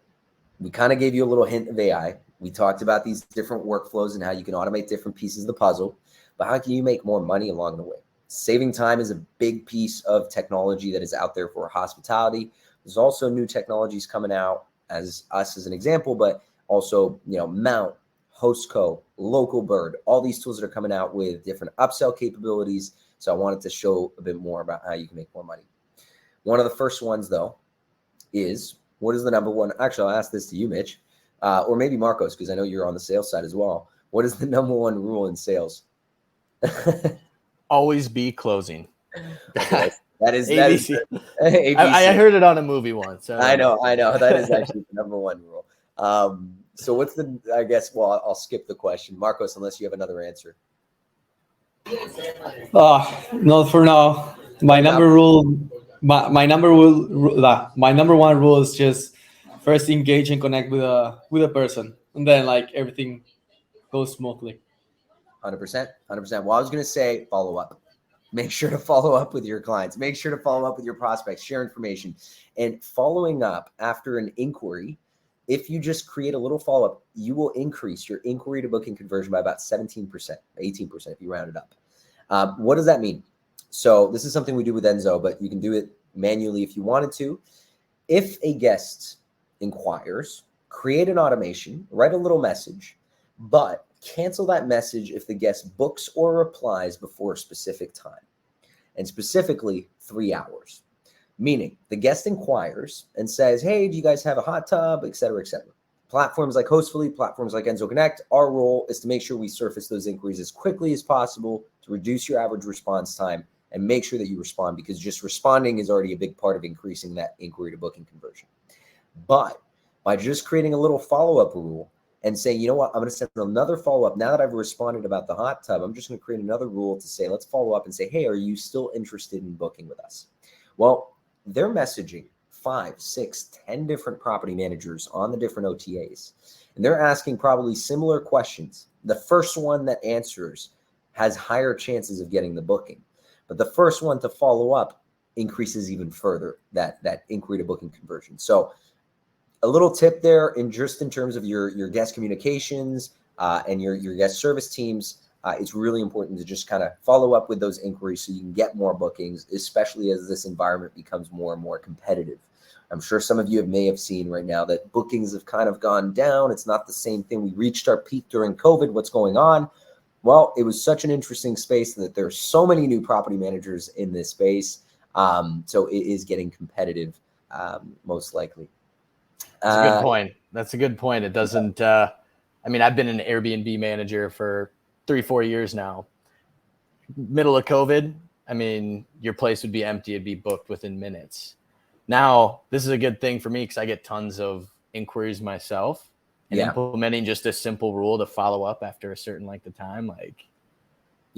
B: We kind of gave you a little hint of AI. We talked about these different workflows and how you can automate different pieces of the puzzle, but how can you make more money along the way? Saving time is a big piece of technology that is out there for hospitality. There's also new technologies coming out, as an example, but also, Mount, Hostco, Local Bird, all these tools that are coming out with different upsell capabilities. So I wanted to show a bit more about how you can make more money. One of the first ones, though, is, what is the number one? Actually, I'll ask this to you, Mitch, or maybe Marcos, because I know you're on the sales side as well. What is the number one rule in sales?
A: Always be closing.
B: Okay, that is
A: ABC.
B: ABC.
A: I heard it on a movie once. So.
B: I know. That is actually the number one rule. So what's I'll skip the question. Marcos, unless you have another answer.
C: Not for now. My number one rule is just first engage and connect with a person, and then like everything goes smoothly.
B: 100%. Well, I was going to say follow up. Make sure to follow up with your clients. Make sure to follow up with your prospects. Share information. And following up after an inquiry, if you just create a little follow-up, you will increase your inquiry to booking conversion by about 17%, 18% if you round it up. What does that mean? So this is something we do with Enso, but you can do it manually if you wanted to. If a guest inquires, create an automation, write a little message, but cancel that message if the guest books or replies before a specific time, and specifically 3 hours. Meaning the guest inquires and says, hey, do you guys have a hot tub, et cetera, et cetera. Platforms like Hostfully, platforms like Enso Connect, our role is to make sure we surface those inquiries as quickly as possible to reduce your average response time and make sure that you respond, because just responding is already a big part of increasing that inquiry to booking conversion. But by just creating a little follow-up rule and saying, you know what, I'm going to send another follow-up. Now that I've responded about the hot tub, I'm just going to create another rule to say, let's follow up and say, hey, are you still interested in booking with us? Well, they're messaging 5, 6, 10 different property managers on the different OTAs. And they're asking probably similar questions. The first one that answers has higher chances of getting the booking. But the first one to follow up increases even further that inquiry to booking conversion. So a little tip there, in terms of your guest communications and your guest service teams, it's really important to just kind of follow up with those inquiries so you can get more bookings, especially as this environment becomes more and more competitive. I'm sure some of you may have seen right now that bookings have kind of gone down. It's not the same thing. We reached our peak during COVID. What's going on? Well, it was such an interesting space that there's so many new property managers in this space. So it is getting competitive, most likely.
A: That's a good point. That's a good point. It doesn't, I mean, I've been an Airbnb manager for 3-4 years now. Middle of COVID, I mean, your place would be empty. It'd be booked within minutes. Now, this is a good thing for me because I get tons of inquiries myself, and implementing just a simple rule to follow up after a certain length of time. Like,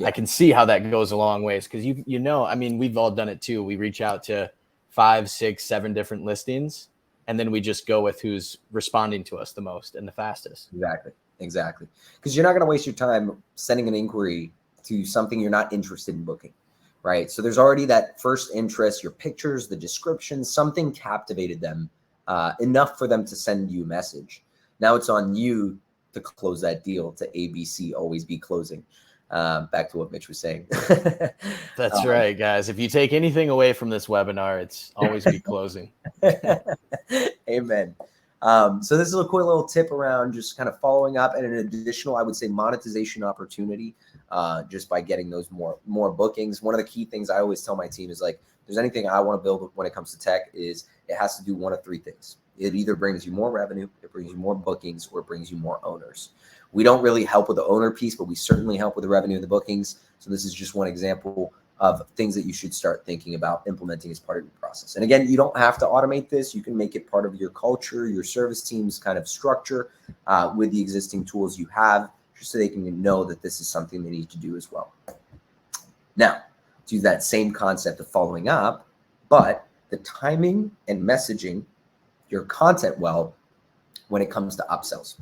A: I can see how that goes a long ways, because you know, I mean, we've all done it too. We reach out to 5, 6, 7 different listings, and then we just go with who's responding to us the most and the fastest.
B: Exactly. Because you're not going to waste your time sending an inquiry to something you're not interested in booking, right? So there's already that first interest, your pictures, the description, something captivated them enough for them to send you a message. Now it's on you to close that deal, to ABC, always be closing. Back to what Mitch was saying.
A: That's right, guys. If you take anything away from this webinar, it's always be closing.
B: Amen. So this is a quick little tip around just kind of following up, and an additional, I would say, monetization opportunity, just by getting those more bookings. One of the key things I always tell my team is, like, if there's anything I want to build when it comes to tech, is it has to do one of 3 things. It either brings you more revenue, it brings you more bookings, or it brings you more owners. We don't really help with the owner piece, but we certainly help with the revenue and the bookings. So this is just one example of things that you should start thinking about implementing as part of your process. And again, you don't have to automate this. You can make it part of your culture, your service team's kind of structure with the existing tools you have, just so they can know that this is something they need to do as well. Now, to use that same concept of following up, but the timing and messaging your content well when it comes to upsells.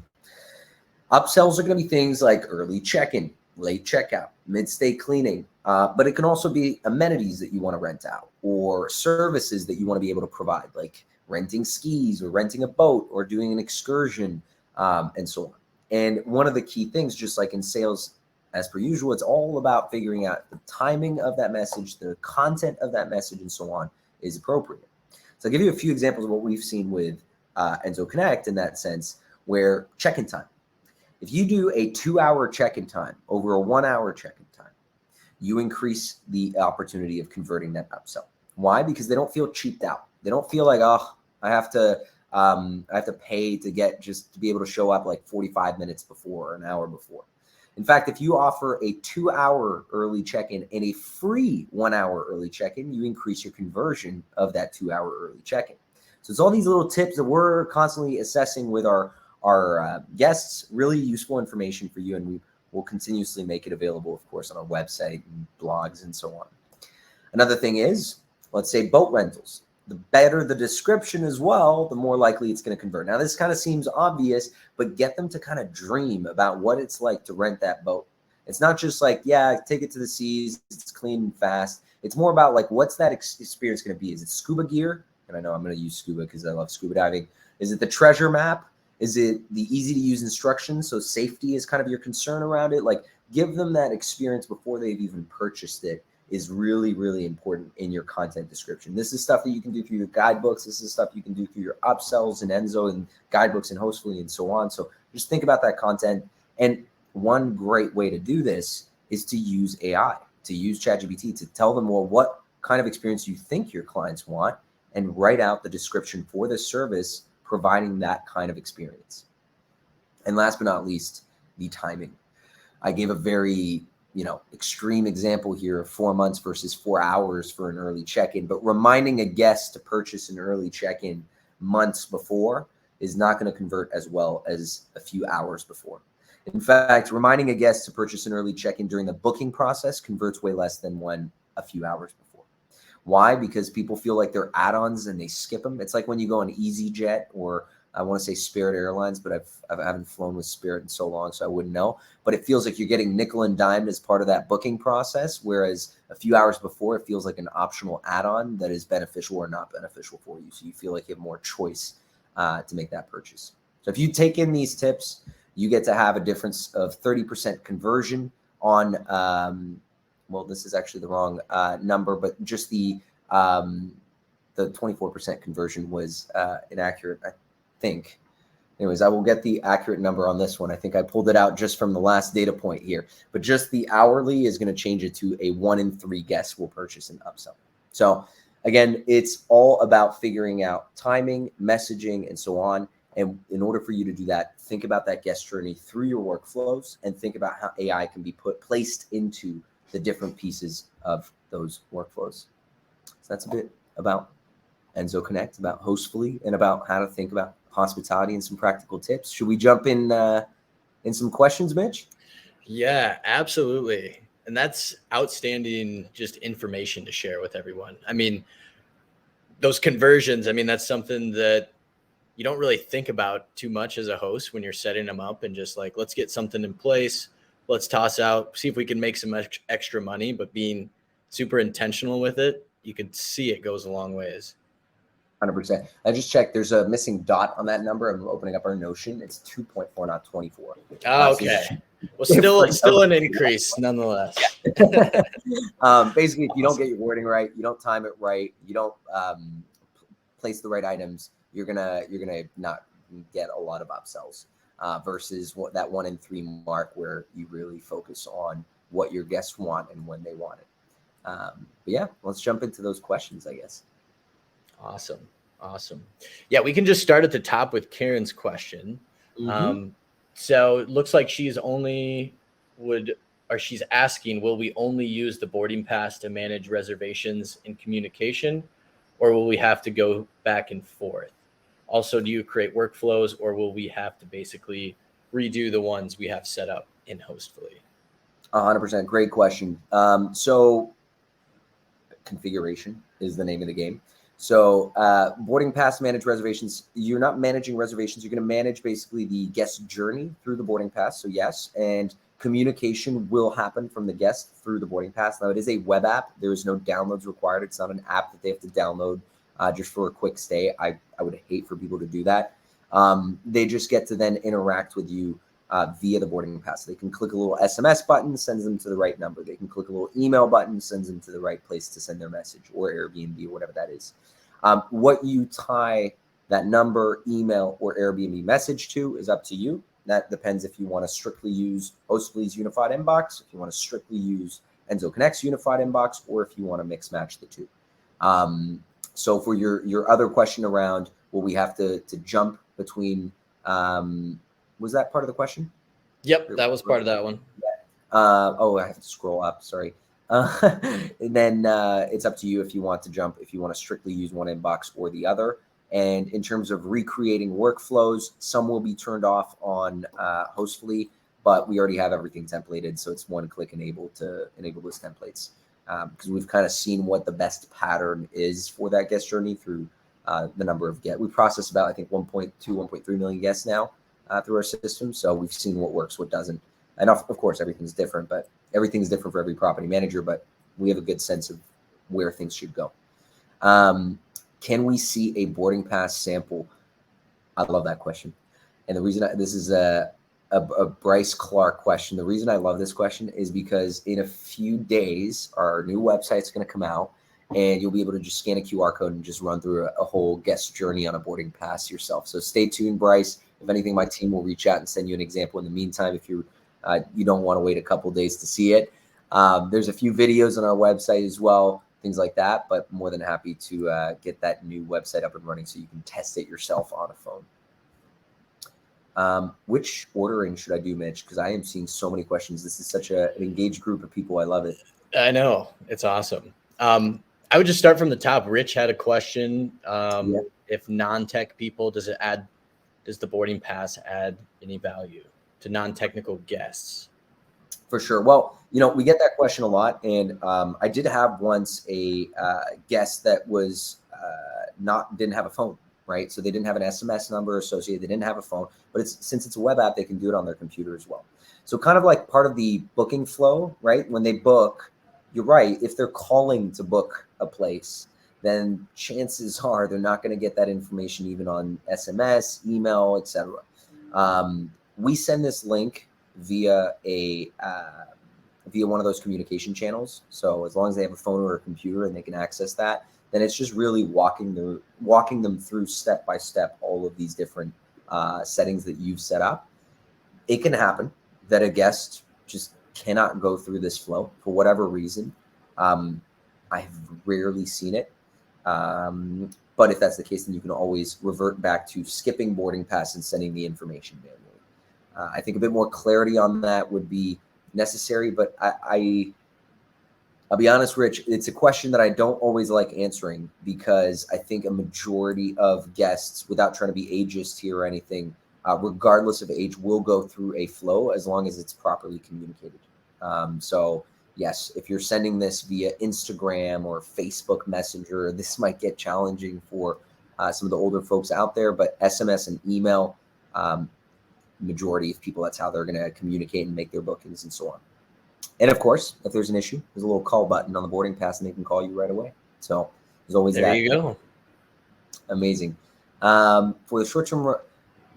B: Upsells are going to be things like early check-in, late checkout, mid-stay cleaning, but it can also be amenities that you want to rent out, or services that you want to be able to provide, like renting skis or renting a boat or doing an excursion, and so on. And one of the key things, just like in sales, as per usual, it's all about figuring out the timing of that message, the content of that message, and so on is appropriate. So I'll give you a few examples of what we've seen with Enso Connect in that sense, where check-in time. If you do a 2-hour check-in time over a 1-hour check-in time, you increase the opportunity of converting that upsell. Why? Because they don't feel cheaped out. They don't feel like, oh, I have to pay to be able to show up like 45 minutes before or an hour before. In fact, if you offer a 2-hour early check-in and a free 1-hour early check-in, you increase your conversion of that 2-hour early check-in. So it's all these little tips that we're constantly assessing with our guests, really useful information for you, and we will continuously make it available, of course, on our website and blogs and so on. Another thing is, let's say boat rentals. The better the description as well, the more likely it's going to convert. Now, this kind of seems obvious, but get them to kind of dream about what it's like to rent that boat. It's not just like, yeah, take it to the seas, it's clean and fast. It's more about, like, what's that experience going to be? Is it scuba gear? And I know I'm going to use scuba because I love scuba diving. Is it the treasure map? Is it the easy to use instructions? So safety is kind of your concern around it. Like, give them that experience before they've even purchased it is really, really important in your content description. This is stuff that you can do through your guidebooks. This is stuff you can do through your upsells and Enso and guidebooks and Hostfully and so on. So just think about that content. And one great way to do this is to use AI, to use ChatGPT to tell them, well, what kind of experience you think your clients want, and write out the description for this service providing that kind of experience. And last but not least, the timing. I gave a very, extreme example here of 4 months versus 4 hours for an early check-in, but reminding a guest to purchase an early check-in months before is not going to convert as well as a few hours before. In fact, reminding a guest to purchase an early check-in during the booking process converts way less than when a few hours before. Why? Because people feel like they're add-ons and they skip them. It's like when you go on EasyJet, or I want to say Spirit Airlines, but I haven't flown with Spirit in so long, so I wouldn't know. But it feels like you're getting nickel and dimed as part of that booking process, whereas a few hours before, it feels like an optional add-on that is beneficial or not beneficial for you. So you feel like you have more choice to make that purchase. So if you take in these tips, you get to have a difference of 30% conversion on, well, this is actually the wrong number, but just the 24% conversion was inaccurate, I think. Anyways, I will get the accurate number on this one. I think I pulled it out just from the last data point here, but just the hourly is going to change it to a 1 in 3 guests will purchase an upsell. So again, it's all about figuring out timing, messaging, and so on. And in order for you to do that, think about that guest journey through your workflows and think about how AI can be placed into the different pieces of those workflows. So that's a bit about Enso Connect, about Hostfully, and about how to think about hospitality and some practical tips. Should we jump in some questions, Mitch?
A: Yeah, absolutely. And that's outstanding just information to share with everyone. I mean, those conversions, I mean, that's something that you don't really think about too much as a host when you're setting them up and just like, let's get something in place. Let's toss out, see if we can make some extra money, but being super intentional with it, you can see it goes a long ways.
B: 100%. I just checked. There's a missing dot on that number. I'm opening up our Notion. It's 2.4, not 24.
A: Oh, okay. Well, still an increase nonetheless.
B: Basically, if you don't get your wording right, you don't time it right, you don't place the right items, you're gonna not get a lot of upsells versus that 1 in 3 mark where you really focus on what your guests want and when they want it. But yeah, let's jump into those questions, I guess.
A: Awesome. Yeah, we can just start at the top with Karen's question. So it looks like she's asking, will we only use the boarding pass to manage reservations and communication, or will we have to go back and forth? Also, do you create workflows, or will we have to basically redo the ones we have set up in Hostfully?
B: 100%. Great question. So configuration is the name of the game. So boarding pass manage reservations, you're not managing reservations. You're going to manage basically the guest journey through the boarding pass. So yes, and communication will happen from the guest through the boarding pass. Now it is a web app. There is no downloads required. It's not an app that they have to download just for a quick stay. I would hate for people to do that. They just get to then interact with you via the boarding pass. They can click a little SMS button, sends them to the right number. They can click a little email button, sends them to the right place to send their message, or Airbnb, or whatever that is. What you tie that number, email, or Airbnb message to is up to you. That depends if you want to strictly use Hostfully's unified inbox, if you want to strictly use Enso Connect's unified inbox, or if you want to mix match the two. So for your other question around, will we have to jump between, was that part of the question?
A: Yep, that was part of that one.
B: Oh, I have to scroll up. Sorry. And then it's up to you if you want to jump, if you want to strictly use one inbox or the other. And in terms of recreating workflows, some will be turned off on Hostfully, but we already have everything templated. So it's one click to enable those templates. Because we've kind of seen what the best pattern is for that guest journey through the number of guests. We process about, I think, 1.2, 1.3 million guests now through our system. So we've seen what works, what doesn't. And of course, everything's different, but everything's different for every property manager, but we have a good sense of where things should go. Can we see a boarding pass sample? I love that question. And the reason this is a Bryce Clark question. The reason I love this question is because in a few days, our new website's going to come out and you'll be able to just scan a QR code and just run through a whole guest journey on a boarding pass yourself. So stay tuned, Bryce. If anything, my team will reach out and send you an example. In the meantime, if you don't want to wait a couple days to see it, there's a few videos on our website as well, things like that, but more than happy to get that new website up and running so you can test it yourself on a phone. Which ordering should I do, Mitch? Because I am seeing so many questions. This is such an engaged group of people. I love it.
A: I know, it's awesome. I would just start from the top. Rich had a question. If non-tech people, does the boarding pass add any value to non-technical guests?
B: For sure. Well, we get that question a lot, and I did have once a guest that was didn't have a phone, right? So they didn't have an SMS number associated. They didn't have a phone, but since it's a web app, they can do it on their computer as well. So kind of like part of the booking flow, right? When they book, you're right. If they're calling to book a place, then chances are they're not going to get that information even on SMS, email, etc. We send this link via one of those communication channels. So as long as they have a phone or a computer and they can access that, then it's just really walking them through step by step all of these different settings that you've set up. It can happen that a guest just cannot go through this flow for whatever reason. I've rarely seen it. But if that's the case, then you can always revert back to skipping boarding pass and sending the information manually. I think a bit more clarity on that would be necessary, but I'll be honest, Rich, it's a question that I don't always like answering because I think a majority of guests, without trying to be ageist here or anything, regardless of age, will go through a flow as long as it's properly communicated. So yes, if you're sending this via Instagram or Facebook Messenger, this might get challenging for some of the older folks out there, but SMS and email, majority of people, that's how they're going to communicate and make their bookings and so on. And of course, if there's an issue, there's a little call button on the boarding pass and they can call you right away. So there's always that.
A: There you go.
B: Amazing. For the short-term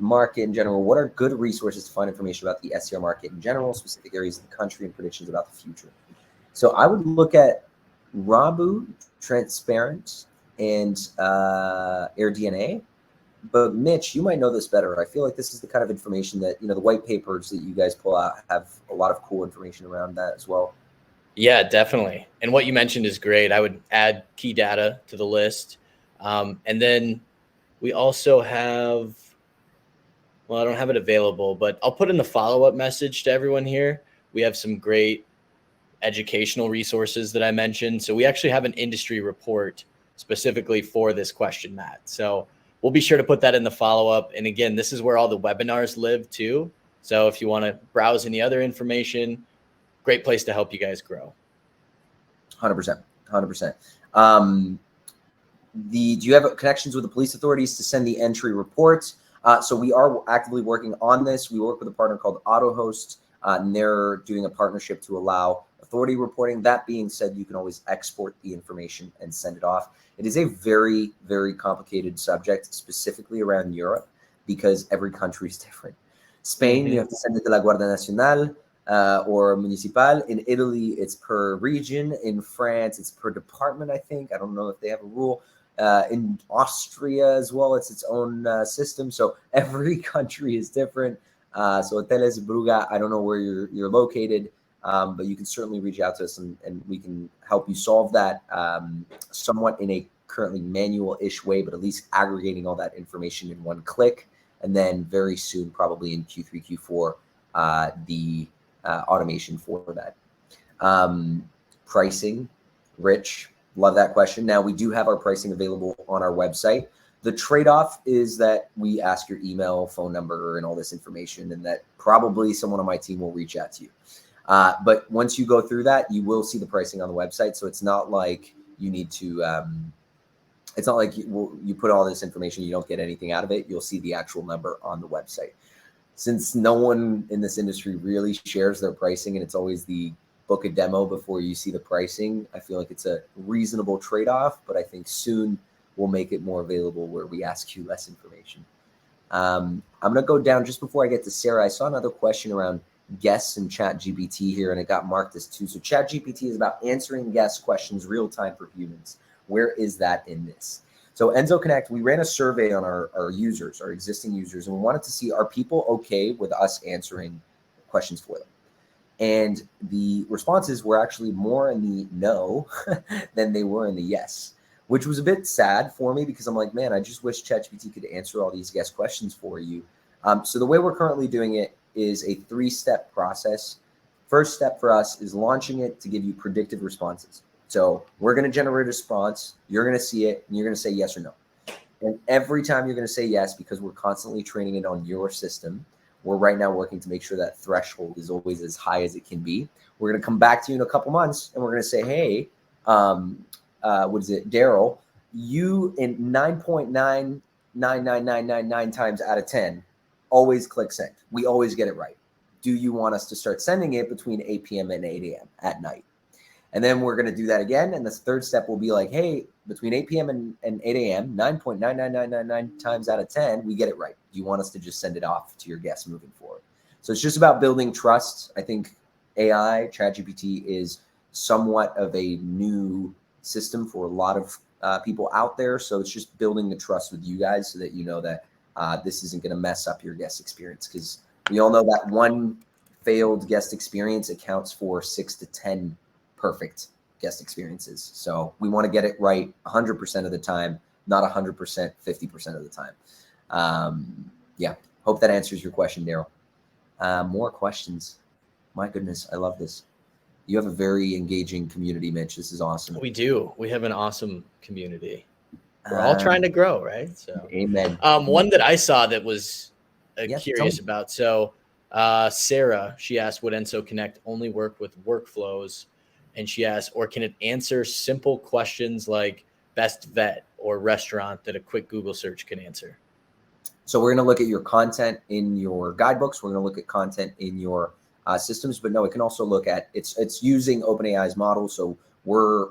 B: market in general, what are good resources to find information about the SCR market in general, specific areas of the country, and predictions about the future? So I would look at Rabu, Transparent, and AirDNA. But Mitch, you might know this better. I feel like this is the kind of information that, the white papers that you guys pull out have a lot of cool information around that as well.
A: Yeah, definitely. And what you mentioned is great. I would add key data to the list. And then we also have, well, I don't have it available, but I'll put in the follow-up message to everyone here. We have some great educational resources that I mentioned. So we actually have an industry report specifically for this question, Matt. So we'll be sure to put that in the follow-up. And again, this is where all the webinars live too. So if you want to browse any other information, great place to help you guys grow.
B: 100%. Do you have connections with the police authorities to send the entry reports? So we are actively working on this. We work with a partner called AutoHost, and they're doing a partnership to allow authority reporting. That being said, you can always export the information and send it off. It is a very, very complicated subject, specifically around Europe, because every country is different. Spain, you have to send it to la Guardia Nacional or Municipal. In Italy, it's per region. In France, it's per department, I think. I don't know if they have a rule. In Austria as well, it's its own system. So every country is different. So Hoteles Bruga, I don't know where you're located, but you can certainly reach out to us and we can help you solve that somewhat in a currently manual-ish way, but at least aggregating all that information in one click. And then very soon, probably in Q3, Q4, the automation for that. Pricing, Rich, love that question. Now, we do have our pricing available on our website. The trade-off is that we ask your email, phone number, and all this information, and that probably someone on my team will reach out to you. But once you go through that, you will see the pricing on the website. So it's not like you need to, it's not like you put all this information, you don't get anything out of it. You'll see the actual number on the website. Since no one in this industry really shares their pricing and it's always the book a demo before you see the pricing, I feel like it's a reasonable trade-off, but I think soon we'll make it more available where we ask you less information. I'm going to go down just before I get to Sarah. I saw another question around guests and ChatGPT here, and it got marked as 2. So ChatGPT is about answering guest questions real time for humans. Where is that in this? So Enso Connect, we ran a survey on our users, our existing users, and we wanted to see, are people okay with us answering questions for them? And the responses were actually more in the no than they were in the yes, which was a bit sad for me because I'm like, man, I just wish ChatGPT could answer all these guest questions for you. So the way we're currently doing it is a 3-step process. First step for us is launching it to give you predictive responses. So we're going to generate a response. You're going to see it, and you're going to say yes or no. And every time you're going to say yes, because we're constantly training it on your system, we're right now working to make sure that threshold is always as high as it can be. We're going to come back to you in a couple months, and we're going to say, hey, what is it, Daryl, you in 9.999999 times out of 10 always click send. We always get it right. Do you want us to start sending it between 8 p.m. and 8 a.m. at night? And then we're going to do that again. And the third step will be like, hey, between 8 p.m. and 8 a.m., 9.99999 times out of 10, we get it right. Do you want us to just send it off to your guests moving forward? So it's just about building trust. I think AI, ChatGPT is somewhat of a new system for a lot of people out there. So it's just building the trust with you guys so that you know that this isn't going to mess up your guest experience, because we all know that one failed guest experience accounts for 6 to 10 perfect guest experiences. So we want to get it right 100% of the time, not 100%, 50% of the time. Yeah, hope that answers your question, Daryl. More questions. My goodness, I love this. You have a very engaging community, Mitch. This is awesome.
A: We do. We have an awesome community. We're all trying to grow, right? So,
B: amen.
A: One that I saw that was
B: Yes,
A: curious about. So, Sarah, she asked, would Enso Connect only work with workflows? And she asked, or can it answer simple questions like best vet or restaurant that a quick Google search can answer?
B: So we're going to look at your content in your guidebooks. We're going to look at content in your systems, but no, it can also look at it's using OpenAI's model. So we're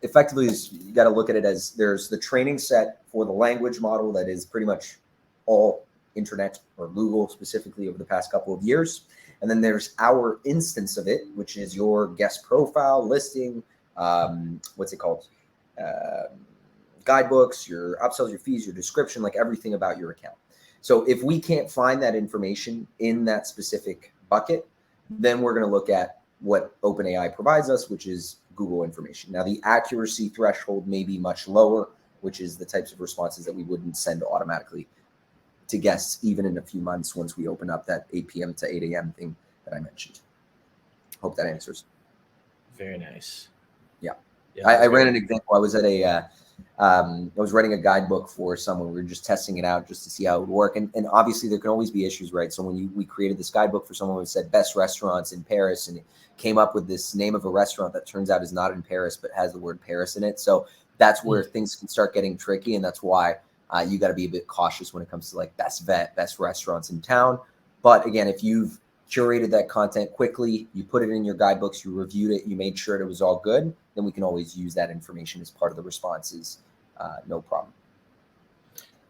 B: effectively, you got to look at it as there's the training set for the language model that is pretty much all internet or Google specifically over the past couple of years. And then there's our instance of it, which is your guest profile, listing, what's it called? Guidebooks, your upsells, your fees, your description, like everything about your account. So if we can't find that information in that specific bucket, then we're going to look at what OpenAI provides us, which is Google information. Now, the accuracy threshold may be much lower, which is the types of responses that we wouldn't send automatically to guests, even in a few months once we open up that 8 p.m. to 8 a.m. thing that I mentioned. Hope that answers.
A: Very nice.
B: Yeah. I ran an example. I was at I was writing a guidebook for someone. We were just testing it out just to see how it would work. And obviously there can always be issues, right? So when we created this guidebook for someone who said best restaurants in Paris, and it came up with this name of a restaurant that turns out is not in Paris, but has the word Paris in it. So that's where things can start getting tricky. And that's why you got to be a bit cautious when it comes to like best vet, best restaurants in town. But again, if you've curated that content quickly, you put it in your guidebooks, you reviewed it, you made sure it was all good, then we can always use that information as part of the responses. No problem.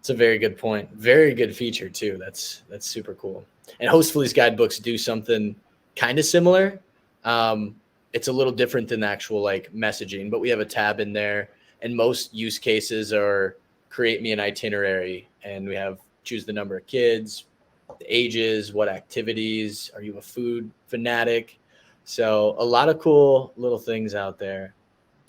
A: It's a very good point. Very good feature too. That's super cool. And Hostfully's guidebooks do something kind of similar. It's a little different than the actual like messaging, but we have a tab in there, and most use cases are create me an itinerary, and we have choose the number of kids, the ages, what activities, are you a food fanatic? So a lot of cool little things out there.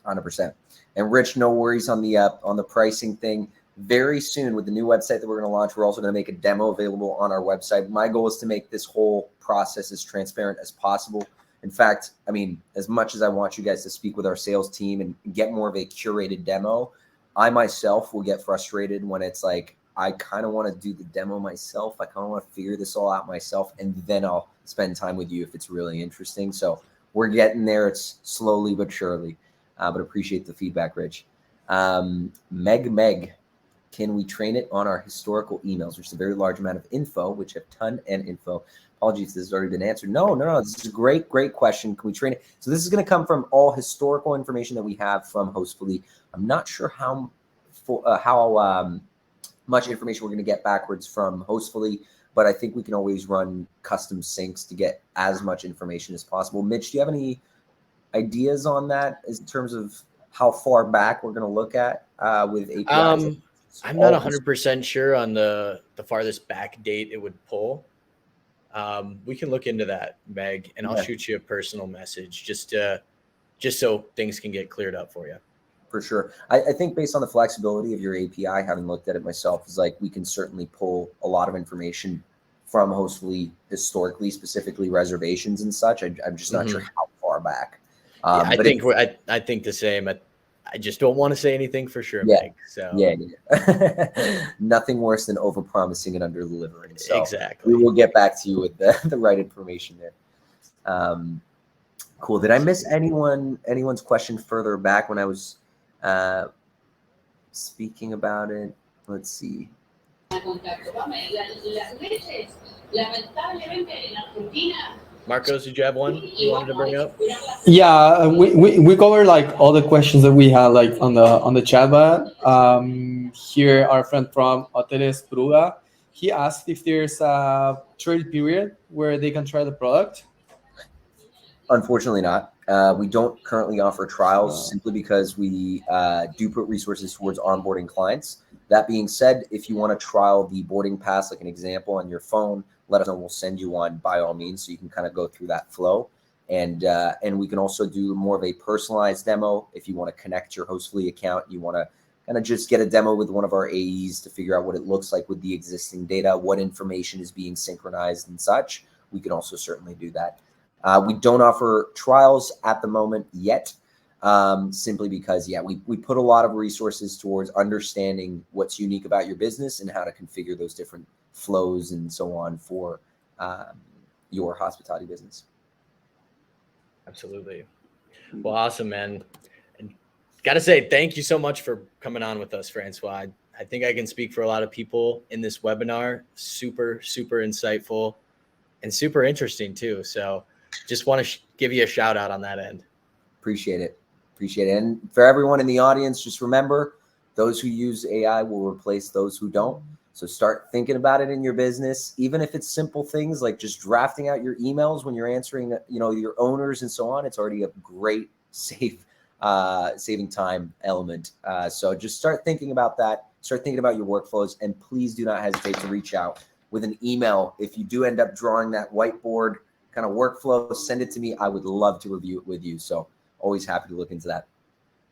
B: 100%. And Rich, no worries on the pricing thing. Very soon with the new website that we're going to launch, we're also going to make a demo available on our website. My goal is to make this whole process as transparent as possible. In fact, I mean, as much as I want you guys to speak with our sales team and get more of a curated demo, I myself will get frustrated when it's like, I kind of want to do the demo myself. I kind of want to figure this all out myself, and then I'll spend time with you if it's really interesting. So we're getting there. It's slowly but surely, but appreciate the feedback, Rich. Meg, can we train it on our historical emails, which is a very large amount of info, which have ton and info? Apologies if this has already been answered. No. This is a great question. Can we train it? So this is going to come from all historical information that we have from Hostfully. I'm not sure how much information we're going to get backwards from Hostfully, but I think we can always run custom syncs to get as much information as possible. Mitch, do you have any ideas on that in terms of how far back we're going to look at with APIs?
A: I'm not 100% sure on the farthest back date it would pull. We can look into that, Meg, and I'll shoot you a personal message just so things can get cleared up for you.
B: For sure. I think based on the flexibility of your API, having looked at it myself, is like we can certainly pull a lot of information from Hostfully historically, specifically reservations and such. I'm just not sure how far back.
A: Yeah, I
B: But
A: think I think the same. I just don't want to say anything for sure,
B: Yeah.
A: Meg. So
B: yeah. Nothing worse than over-promising and under-delivering. So
A: exactly.
B: we will get back to you with the right information there. Cool. Did I miss anyone's question further back when I was speaking about it? Let's see.
A: Marcos, did you have one you wanted to bring up?
C: Yeah, we covered like all the questions that we had like on the chat bar. Here, our friend from Hoteles Pruga, he asked if there's a trial period where they can try the product.
B: Unfortunately not. We don't currently offer trials simply because we do put resources towards onboarding clients. That being said, if you want to trial the boarding pass, like an example on your phone, let us know. We'll send you one by all means, so you can kind of go through that flow. And we can also do more of a personalized demo if you want to connect your Hostfully account. You want to kind of just get a demo with one of our AEs to figure out what it looks like with the existing data, what information is being synchronized and such. We can also certainly do that. We don't offer trials at the moment yet, simply because, we put a lot of resources towards understanding what's unique about your business and how to configure those different flows and so on for your hospitality business.
A: Absolutely. Well, awesome, man. And got to say, thank you so much for coming on with us, Francois. I think I can speak for a lot of people in this webinar. Super, super insightful and super interesting too. So just want to give you a shout out on that end.
B: Appreciate it. And for everyone in the audience, just remember, those who use AI will replace those who don't. So start thinking about it in your business, even if it's simple things like just drafting out your emails when you're answering, your owners and so on. It's already a great saving time element. So just start thinking about that. Start thinking about your workflows, and please do not hesitate to reach out with an email. If you do end up drawing that whiteboard kind of workflow, send it to me. I would love to review it with you. So always happy to look into that.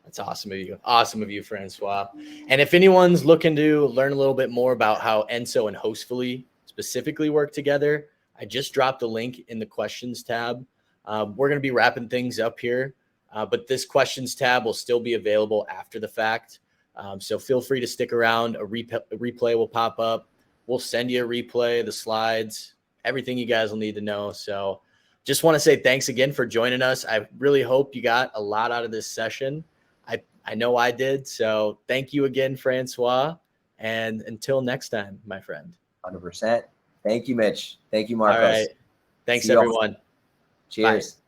A: That's awesome of you. Awesome of you, Francois. And if anyone's looking to learn a little bit more about how Enso and Hostfully specifically work together, I just dropped a link in the questions tab. We're going to be wrapping things up here, but this questions tab will still be available after the fact. So feel free to stick around. A replay will pop up. We'll send you a replay, the slides, everything you guys will need to know. So just want to say thanks again for joining us. I really hope you got a lot out of this session. I know I did. So thank you again, Francois. And until next time, my friend.
B: 100%. Thank you, Mitch. Thank you, Marcos.
A: All right. Thanks, everyone.
B: Cheers. Bye.